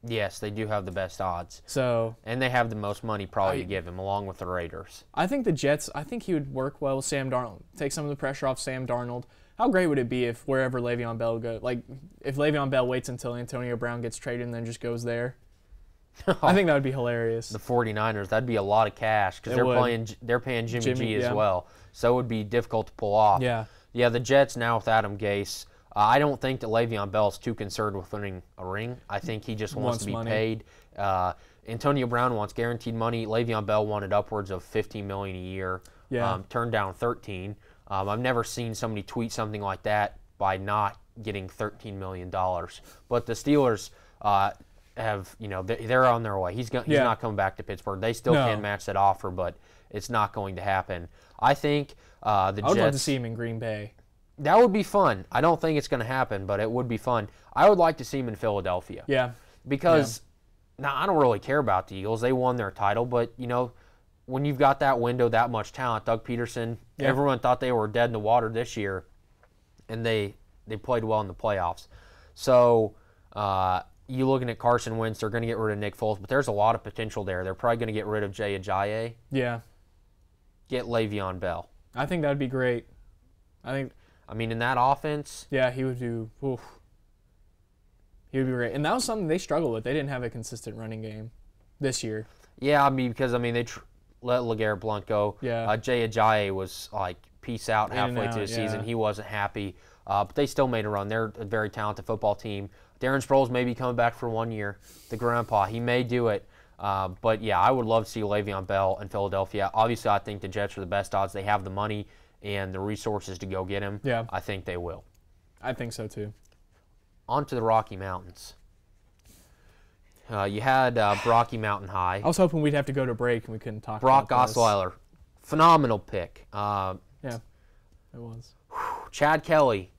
A: Yes, they do have the best odds.
B: So,
A: and they have the most money probably to give him, along with the Raiders.
B: I think the Jets, he would work well with Sam Darnold. Take some of the pressure off Sam Darnold. How great would it be if wherever Le'Veon Bell goes, like if Le'Veon Bell waits until Antonio Brown gets traded and then just goes there? I think that would be hilarious.
A: The 49ers, that'd be a lot of cash because they're paying Jimmy G as well. So it would be difficult to pull off.
B: Yeah.
A: Yeah, the Jets now with Adam Gase. I don't think that Le'Veon Bell is too concerned with winning a ring. I think he just wants to be paid. Antonio Brown wants guaranteed money. Le'Veon Bell wanted upwards of $15 million a year.
B: Yeah.
A: Turned down 13. I've never seen somebody tweet something like that by not getting $13 million. But the Steelers have, they're on their way. He's not coming back to Pittsburgh. They still can match that offer, but it's not going to happen. I think the Jets.
B: I would love to see him in Green Bay.
A: That would be fun. I don't think it's going to happen, but it would be fun. I would like to see him in Philadelphia.
B: Yeah.
A: Because, now I don't really care about the Eagles. They won their title, but, when you've got that window, that much talent, Doug Peterson, everyone thought they were dead in the water this year, and they played well in the playoffs. So, you looking at Carson Wentz, they're going to get rid of Nick Foles, but there's a lot of potential there. They're probably going to get rid of Jay Ajayi.
B: Yeah.
A: Get Le'Veon Bell.
B: I think that would be great. I
A: mean, in that offense.
B: Yeah, he would do. Oof. He would be great. And that was something they struggled with. They didn't have a consistent running game this year.
A: Yeah, I mean, because, they let LeGarrette Blount go.
B: Yeah.
A: Jay Ajayi was like, peace out halfway through the season. He wasn't happy. But they still made a run. They're a very talented football team. Darren Sproles may be coming back for 1 year. The grandpa, he may do it. But, yeah, I would love to see Le'Veon Bell in Philadelphia. Obviously, I think the Jets are the best odds. They have the money and the resources to go get him.
B: Yeah.
A: I think they will.
B: I think so, too.
A: On to the Rocky Mountains. You had Rocky Mountain High.
B: I was hoping we'd have to go to break and we couldn't talk
A: Brock
B: about this.
A: Osweiler. Phenomenal pick.
B: Yeah, it was.
A: Chad Kelly.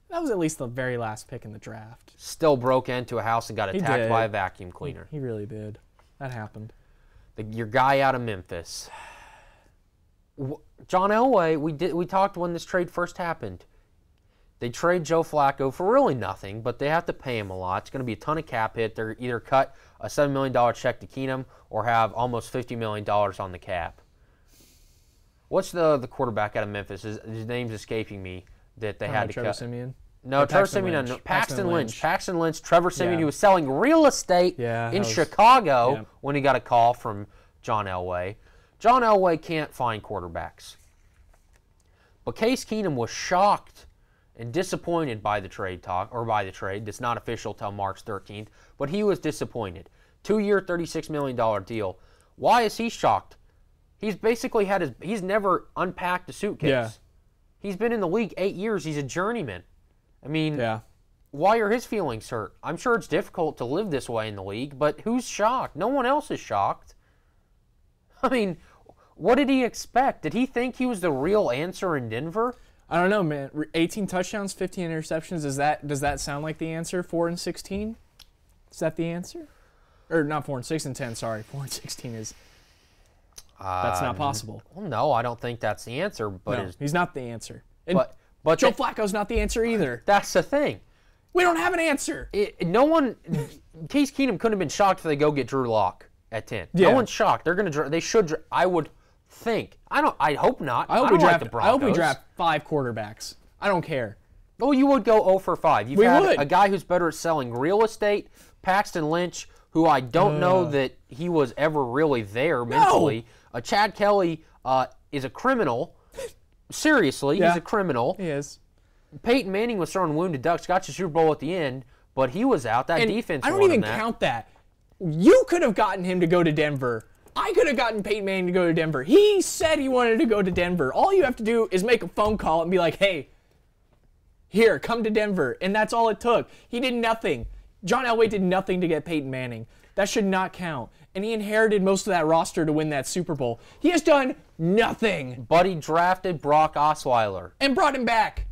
B: That was at least the very last pick in the draft.
A: Still broke into a house and got attacked by a vacuum cleaner.
B: He really did. That happened.
A: Your guy out of Memphis. John Elway, we talked when this trade first happened. They trade Joe Flacco for really nothing, but they have to pay him a lot. It's going to be a ton of cap hit. They're either cut a $7 million check to Keenum or have almost $50 million on the cap. What's the quarterback out of Memphis? His name's escaping me that they had to
B: Trevor
A: cut.
B: Siemian?
A: No, Trevor Siemian. No, Paxton Lynch. Paxton Lynch. Trevor Siemian. He was selling real estate in Chicago when he got a call from John Elway. John Elway can't find quarterbacks. But Case Keenum was shocked and disappointed by the trade talk, or by the trade. That's not official till March 13th, but he was disappointed. 2-year, $36 million deal. Why is he shocked? He's basically he's never unpacked a suitcase.
B: Yeah.
A: He's been in the league 8 years. He's a journeyman. I mean, why are his feelings hurt? I'm sure it's difficult to live this way in the league, but who's shocked? No one else is shocked. I mean, what did he expect? Did he think he was the real answer in Denver?
B: I don't know, man. 18 touchdowns, 15 interceptions. Does that sound like the answer? 4-16? Is that the answer? Or not 4 and 6 and 10. Sorry, 4 and 16 is. That's not possible.
A: Well, no, I don't think that's the answer. But
B: no, he's not the answer. And
A: but
B: Joe Flacco's not the answer either.
A: That's the thing.
B: We don't have an answer.
A: Case Keenum couldn't have been shocked if they go get Drew Lock at 10.
B: Yeah.
A: No one's shocked. They should. I would think. I hope not.
B: I hope we draft 5 quarterbacks. I don't care.
A: Oh, you would go 0 for 5. You've had a guy who's better at selling real estate, Paxton Lynch, who I don't know that he was ever really there mentally. Chad Kelly is a criminal. Seriously, he's a criminal.
B: He is.
A: Peyton Manning was throwing wounded ducks, got you Super Bowl at the end, but he was out. That defense
B: I don't even count that. You could have gotten him to go to Denver. I could have gotten Peyton Manning to go to Denver. He said he wanted to go to Denver. All you have to do is make a phone call and be like, hey, here, come to Denver. And that's all it took. He did nothing. John Elway did nothing to get Peyton Manning. That should not count. And he inherited most of that roster to win that Super Bowl. He has done nothing.
A: But he drafted Brock Osweiler.
B: And brought him back.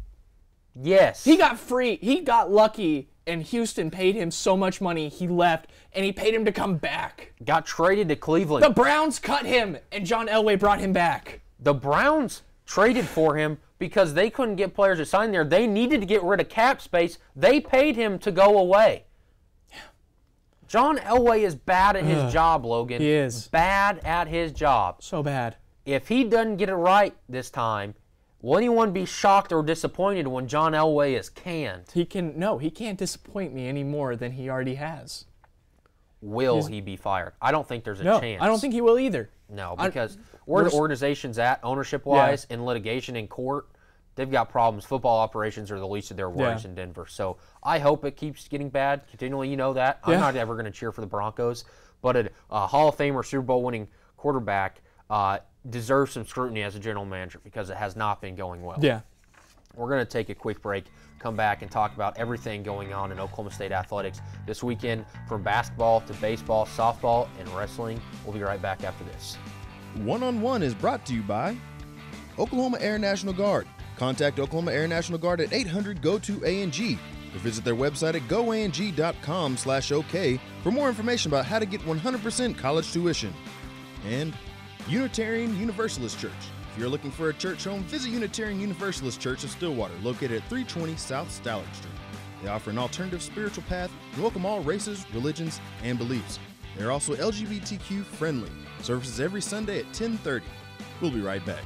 A: Yes.
B: He got free. He got lucky, and Houston paid him so much money, he left, and he paid him to come back.
A: Got traded to Cleveland.
B: The Browns cut him, and John Elway brought him back.
A: The Browns traded for him because they couldn't get players to sign there. They needed to get rid of cap space. They paid him to go away. John Elway is bad at his job, Logan.
B: He is.
A: Bad at his job.
B: So bad.
A: If he doesn't get it right this time, will anyone be shocked or disappointed when John Elway is canned?
B: He can't disappoint me any more than he already has.
A: Will he be fired? I don't think there's a chance.
B: I don't think he will either.
A: No, because where the organization's at, ownership-wise, in litigation, in court, they've got problems. Football operations are the least of their worries in Denver. So I hope it keeps getting bad continually. You know that. I'm not ever going to cheer for the Broncos. But a Hall of Famer, Super Bowl winning quarterback deserves some scrutiny as a general manager because it has not been going well.
B: Yeah.
A: We're going to take a quick break, come back and talk about everything going on in Oklahoma State athletics this weekend, from basketball to baseball, softball, and wrestling. We'll be right back after this.
D: One-on-One is brought to you by Oklahoma Air National Guard. Contact Oklahoma Air National Guard at 800-GO-TO-ANG or visit their website at goang.com/OK for more information about how to get 100% college tuition. And Unitarian Universalist Church. If you're looking for a church home, visit Unitarian Universalist Church of Stillwater, located at 320 South Stallard Street. They offer an alternative spiritual path and welcome all races, religions, and beliefs. They're also LGBTQ friendly. Services every Sunday at 10:30. We'll be right back.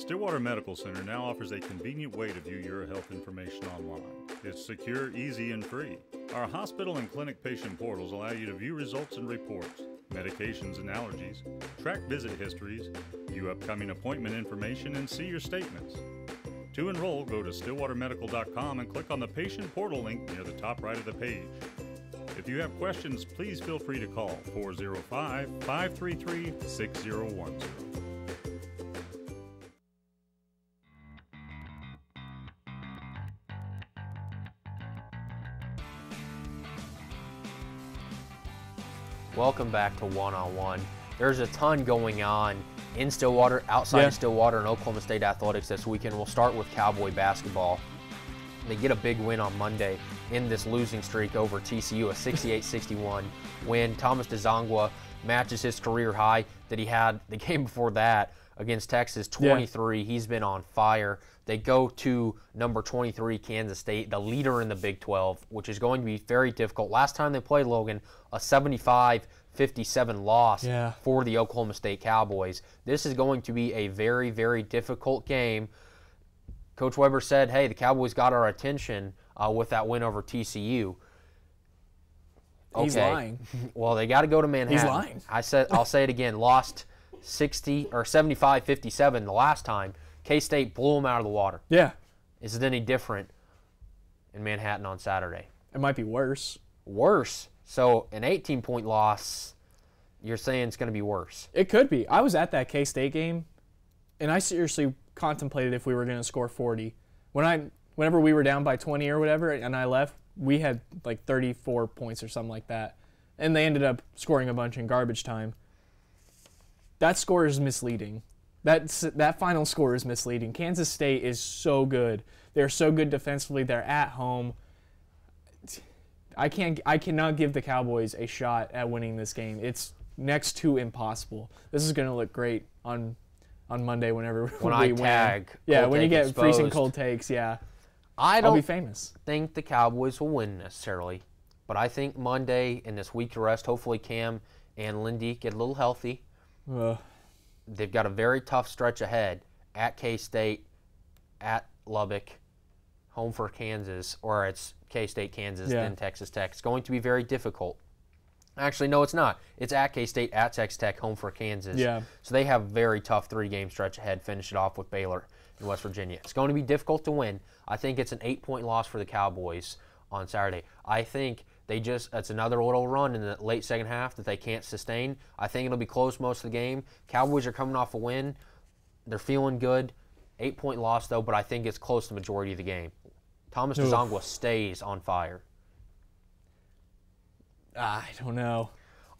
K: Stillwater Medical Center now offers a convenient way to view your health information online. It's secure, easy, and free. Our hospital and clinic patient portals allow you to view results and reports, medications and allergies, track visit histories, view upcoming appointment information, and see your statements. To enroll, go to stillwatermedical.com and click on the patient portal link near the top right of the page. If you have questions, please feel free to call 405-533-6010.
A: Welcome back to One on One. There's a ton going on in Stillwater, outside of Stillwater, and Oklahoma State athletics this weekend. We'll start with Cowboy basketball. They get a big win on Monday in this losing streak over TCU, a 68-61 win. Thomas Dzongwa matches his career high that he had the game before that against Texas, 23. Yeah. He's been on fire. They go to number 23, Kansas State, the leader in the Big 12, which is going to be very difficult. Last time they played, Logan, a 75-57 loss for the Oklahoma State Cowboys. This is going to be a very, very difficult game. Coach Weber said, hey, the Cowboys got our attention with that win over TCU. Okay.
B: He's lying.
A: Well, they got to go to Manhattan.
B: He's lying.
A: I'll say it again. Lost 75-57 the last time. K-State blew them out of the water.
B: Yeah.
A: Is it any different in Manhattan on Saturday?
B: It might be worse.
A: Worse? So an 18-point loss, you're saying it's going to be worse?
B: It could be. I was at that K-State game, and I seriously contemplated if we were going to score 40. Whenever we were down by 20 or whatever, and I left, we had like 34 points or something like that. And they ended up scoring a bunch in garbage time. That score is misleading. That final score is misleading. Kansas State is so good. They're so good defensively. They're at home. I cannot give the Cowboys a shot at winning this game. It's next to impossible. This is going to look great on Monday whenever
A: when
B: we
A: I tag.
B: Win. Yeah, when you get exposed. Freezing cold takes, I'll be famous.
A: Think the Cowboys will win necessarily, but I think Monday in this week to rest, hopefully Cam and Lindy get a little healthy. They've got a very tough stretch ahead at K-State, at Lubbock, home for Kansas, or it's K-State, Kansas, then Texas Tech. It's going to be very difficult. Actually, no, it's not. It's at K-State, at Texas Tech, home for Kansas.
B: Yeah.
A: So they have a very tough 3-game stretch ahead, finish it off with Baylor and West Virginia. It's going to be difficult to win. I think it's an 8-point loss for the Cowboys on Saturday. I think it's another little run in the late second half that they can't sustain. I think it'll be close most of the game. Cowboys are coming off a win. They're feeling good. 8-point loss, though, but I think it's close the majority of the game. Thomas Dzongwa stays on fire.
B: I don't know.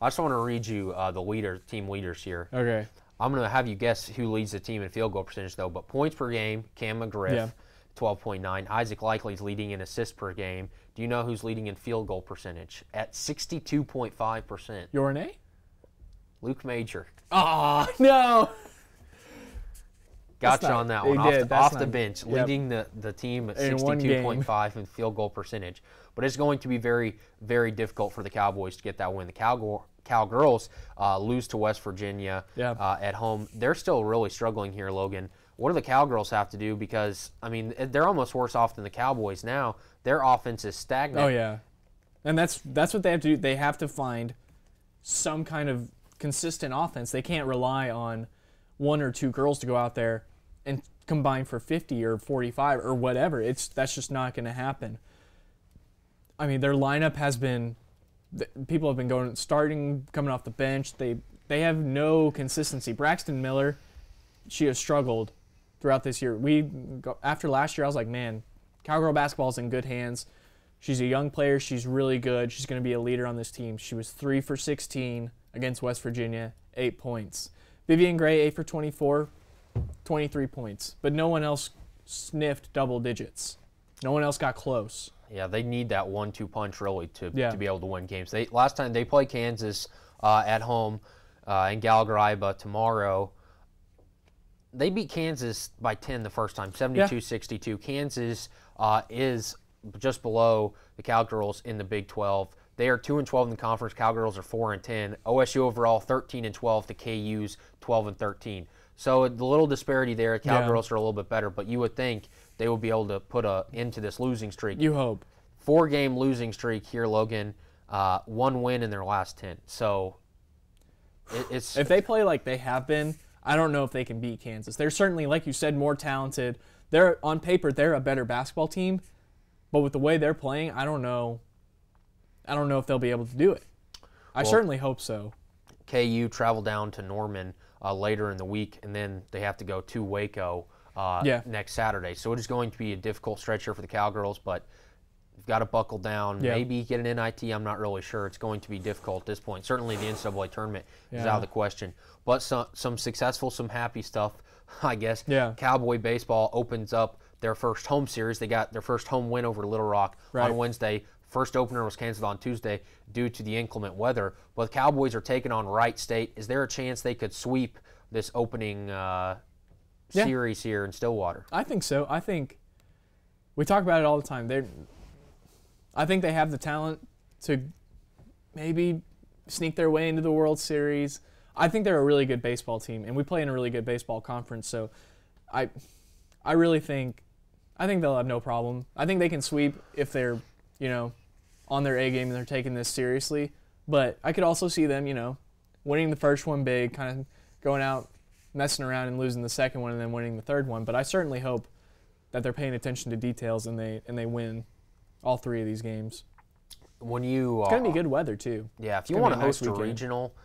A: I just want to read you the team leaders here.
B: Okay.
A: I'm going to have you guess who leads the team in field goal percentage, though. But points per game, Cam McGriff, 12.9. Isaac Likely's leading in assists per game. Do you know who's leading in field goal percentage? At 62.5%.
B: Yornay?
A: Luke Major.
B: Oh, no.
A: Gotcha on that one. Off the bench, leading the team at 62.5 in field goal percentage. But it's going to be very, very difficult for the Cowboys to get that win. The Cowgirls lose to West Virginia at home. They're still really struggling here, Logan. What do the Cowgirls have to do? Because, I mean, they're almost worse off than the Cowboys now. Their offense is stagnant.
B: Oh, yeah. And that's what they have to do. They have to find some kind of consistent offense. They can't rely on one or two girls to go out there and combine for 50 or 45 or whatever. That's just not going to happen. I mean, their lineup has been – people have been coming off the bench. They have no consistency. Braxton Miller, she has struggled throughout this year. After last year, I was like, man, Cowgirl basketball is in good hands. She's a young player. She's really good. She's going to be a leader on this team. She was 3 for 16 against West Virginia, 8 points. Vivian Gray, 8 for 24, 23 points. But no one else sniffed double digits. No one else got close.
A: Yeah, they need that 1-2 punch really to be able to win games. Last time they play Kansas at home in Gallagher-Iba tomorrow. They beat Kansas by 10 the first time, 72-62. Kansas is just below the Cowgirls in the Big 12. They are 2-12 in the conference. Cowgirls are 4-10. OSU overall 13-12 to KU's 12-13. So the little disparity there. Cowgirls are a little bit better, but you would think they would be able to put an end to this losing streak.
B: You hope.
A: 4-game losing streak here, Logan. 1 win in their last 10. So it's
B: if they play like they have been, I don't know if they can beat Kansas. They're certainly, like you said, more talented. They're on paper, they're a better basketball team, but with the way they're playing, I don't know if they'll be able to do it. I certainly hope so.
A: KU travel down to Norman later in the week, and then they have to go to Waco next Saturday. So it is going to be a difficult stretch here for the Cowgirls, but you've got to buckle down.
B: Yeah.
A: Maybe get an NIT. I'm not really sure. It's going to be difficult at this point. Certainly the NCAA tournament is out of the question. But some successful, some happy stuff, I guess.
B: Yeah.
A: Cowboy baseball opens up their first home series. They got their first home win over Little Rock on Wednesday. First opener was canceled on Tuesday due to the inclement weather. But the Cowboys are taking on Wright State. Is there a chance they could sweep this opening series here in Stillwater?
B: I think so. I think we talk about it all the time. I think they have the talent to maybe sneak their way into the World Series. I think they're a really good baseball team, and we play in a really good baseball conference. So I really think they'll have no problem. I think they can sweep if they're, on their A game and they're taking this seriously. But I could also see them, winning the first one big, kind of going out, messing around and losing the second one and then winning the third one. But I certainly hope that they're paying attention to details and they win all 3 of these games.
A: It's going
B: to be good weather too.
A: Yeah, if you want to host a regional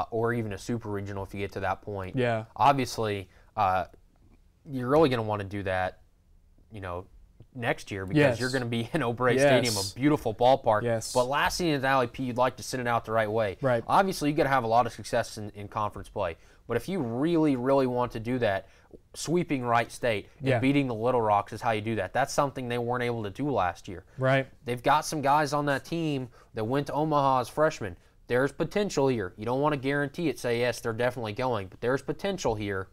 A: or even a super regional, if you get to that point, obviously you're really going to want to do that, next year because you're going to be in O'Bray Stadium, a beautiful ballpark.
B: Yes.
A: But last season at Valley P, you'd like to send it out the right way.
B: Right.
A: Obviously, you got to have a lot of success in conference play. But if you really, really want to do that, sweeping Wright State and beating the Little Rocks is how you do that. That's something they weren't able to do last year.
B: Right.
A: They've got some guys on that team that went to Omaha as freshmen. There's potential here. You don't want to guarantee it, say, yes, they're definitely going. But there's potential here.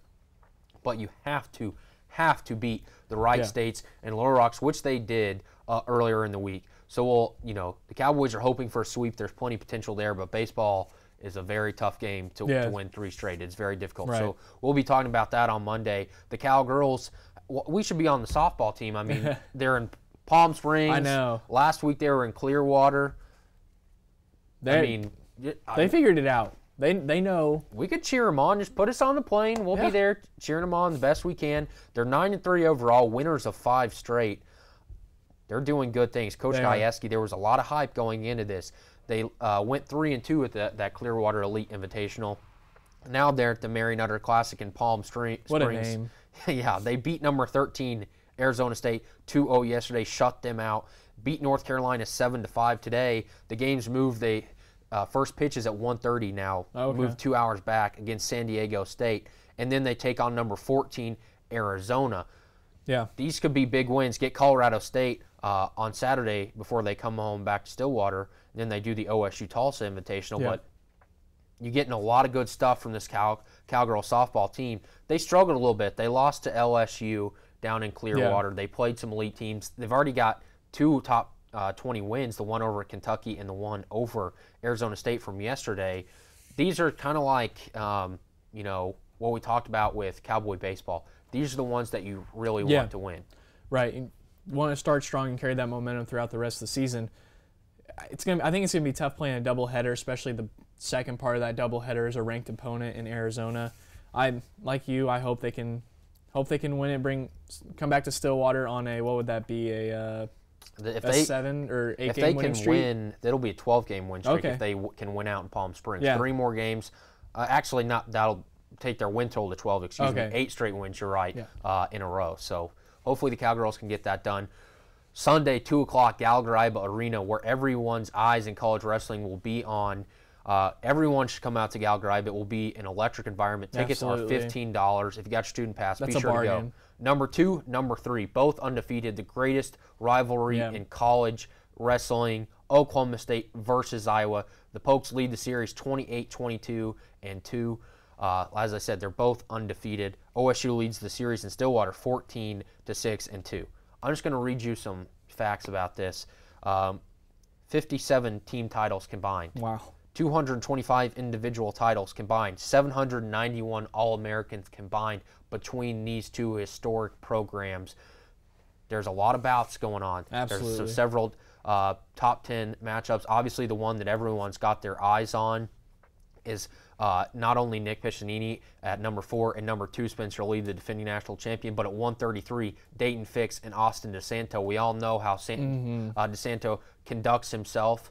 A: But you have to beat the Wright States and Little Rocks, which they did earlier in the week. So, the Cowboys are hoping for a sweep. There's plenty of potential there, but baseball is a very tough game to win 3 straight. It's very difficult.
B: Right.
A: So we'll be talking about that on Monday. The Cowgirls, we should be on the softball team. I mean, they're in Palm Springs.
B: I know.
A: Last week they were in Clearwater.
B: They figured it out. They know.
A: We could cheer them on. Just put us on the plane. We'll be there cheering them on the best we can. They're 9-3 overall, winners of 5 straight. They're doing good things. Coach Gajewski, there was a lot of hype going into this. They went 3-2 at that Clearwater Elite Invitational. Now they're at the Mary Nutter Classic in Palm Springs.
B: What a name.
A: Yeah, they beat number 13 Arizona State 2-0 yesterday, shut them out. Beat North Carolina 7-5 today. The game's moved. First pitch is at 1:30 now. Moved 2 hours back against San Diego State. And then they take on number 14 Arizona.
B: Yeah.
A: These could be big wins. Get Colorado State on Saturday before they come home back to Stillwater. And then they do the OSU Tulsa Invitational. But you're getting a lot of good stuff from this Cowgirl softball team. They struggled a little bit. They lost to LSU down in Clearwater. They played some elite teams. They've already got 2 top 20 wins, the one over Kentucky and the one over Arizona State from yesterday. These are kind of like, what we talked about with Cowboy baseball. These are the ones that you really want to win.
B: Right. You want to start strong and carry that momentum throughout the rest of the season. I think it's going to be tough playing a doubleheader, especially the second part of that doubleheader is a ranked opponent in Arizona. Like you, I hope they can win it, come back to Stillwater on a, what would that be, a 7 or 8 game winning streak?
A: If they can win, it'll be a 12-game win streak if they can win out in Palm Springs. 3 more games. That'll take their win total to 12, excuse me. 8 straight wins, you're right, in a row. So hopefully the Cowgirls can get that done. Sunday, 2 o'clock, Gallagher-Iba Arena, where everyone's eyes in college wrestling will be on. Everyone should come out to Gallagher-Iba. It will be an electric environment. Tickets are $15. If you got your student pass, be sure to go. Number 2, number 3, both undefeated. The greatest rivalry in college wrestling, Oklahoma State versus Iowa. The Pokes lead the series 28-22 and 2. As I said, they're both undefeated. OSU leads the series in Stillwater 14-6 and 2. I'm just going to read you some facts about this. 57 team titles combined.
B: Wow.
A: 225 individual titles combined, 791 All-Americans combined between these two historic programs. There's a lot of bouts going on.
B: Absolutely.
A: There's several top 10 matchups. Obviously, the one that everyone's got their eyes on is not only Nick Piccinini at number 4 and number 2, Spencer Lee, the defending national champion, but at 133, Dayton Fix and Austin DeSanto. We all know how DeSanto conducts himself.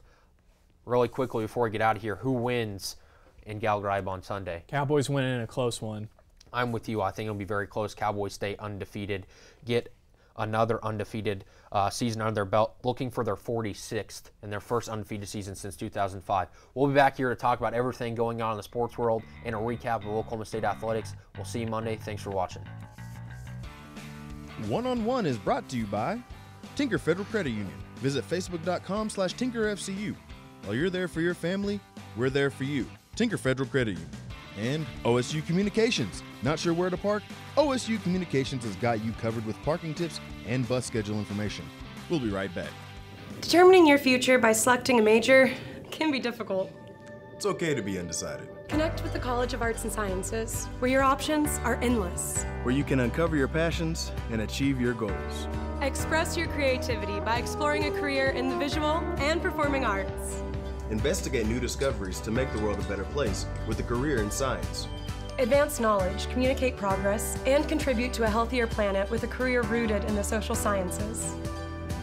A: Really quickly before we get out of here, who wins in Gallagher-Iba on Sunday?
B: Cowboys winning in a close one.
A: I'm with you. I think it'll be very close. Cowboys stay undefeated, get another undefeated season under their belt, looking for their 46th and their first undefeated season since 2005. We'll be back here to talk about everything going on in the sports world and a recap of Oklahoma State athletics. We'll see you Monday. Thanks for watching.
D: One-on-One is brought to you by Tinker Federal Credit Union. Visit facebook.com/TinkerFCU. While you're there for your family, we're there for you. Tinker Federal Credit Union. And OSU Communications. Not sure where to park? OSU Communications has got you covered with parking tips and bus schedule information. We'll be right back.
E: Determining your future by selecting a major can be difficult.
F: It's okay to be undecided.
E: Connect with the College of Arts and Sciences, where your options are endless.
F: Where you can uncover your passions and achieve your goals.
E: Express your creativity by exploring a career in the visual and performing arts.
F: Investigate new discoveries to make the world a better place with a career in science.
E: Advance knowledge, communicate progress, and contribute to a healthier planet with a career rooted in the social sciences.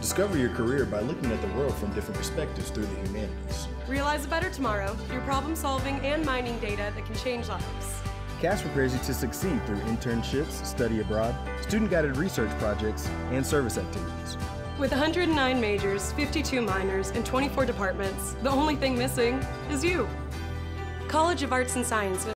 F: Discover your career by looking at the world from different perspectives through the humanities.
E: Realize a better tomorrow through problem solving and mining data that can change lives.
F: Cash prepares you to succeed through internships, study abroad, student-guided research projects, and service activities.
E: With 109 majors, 52 minors, and 24 departments, the only thing missing is you. College of Arts and Sciences.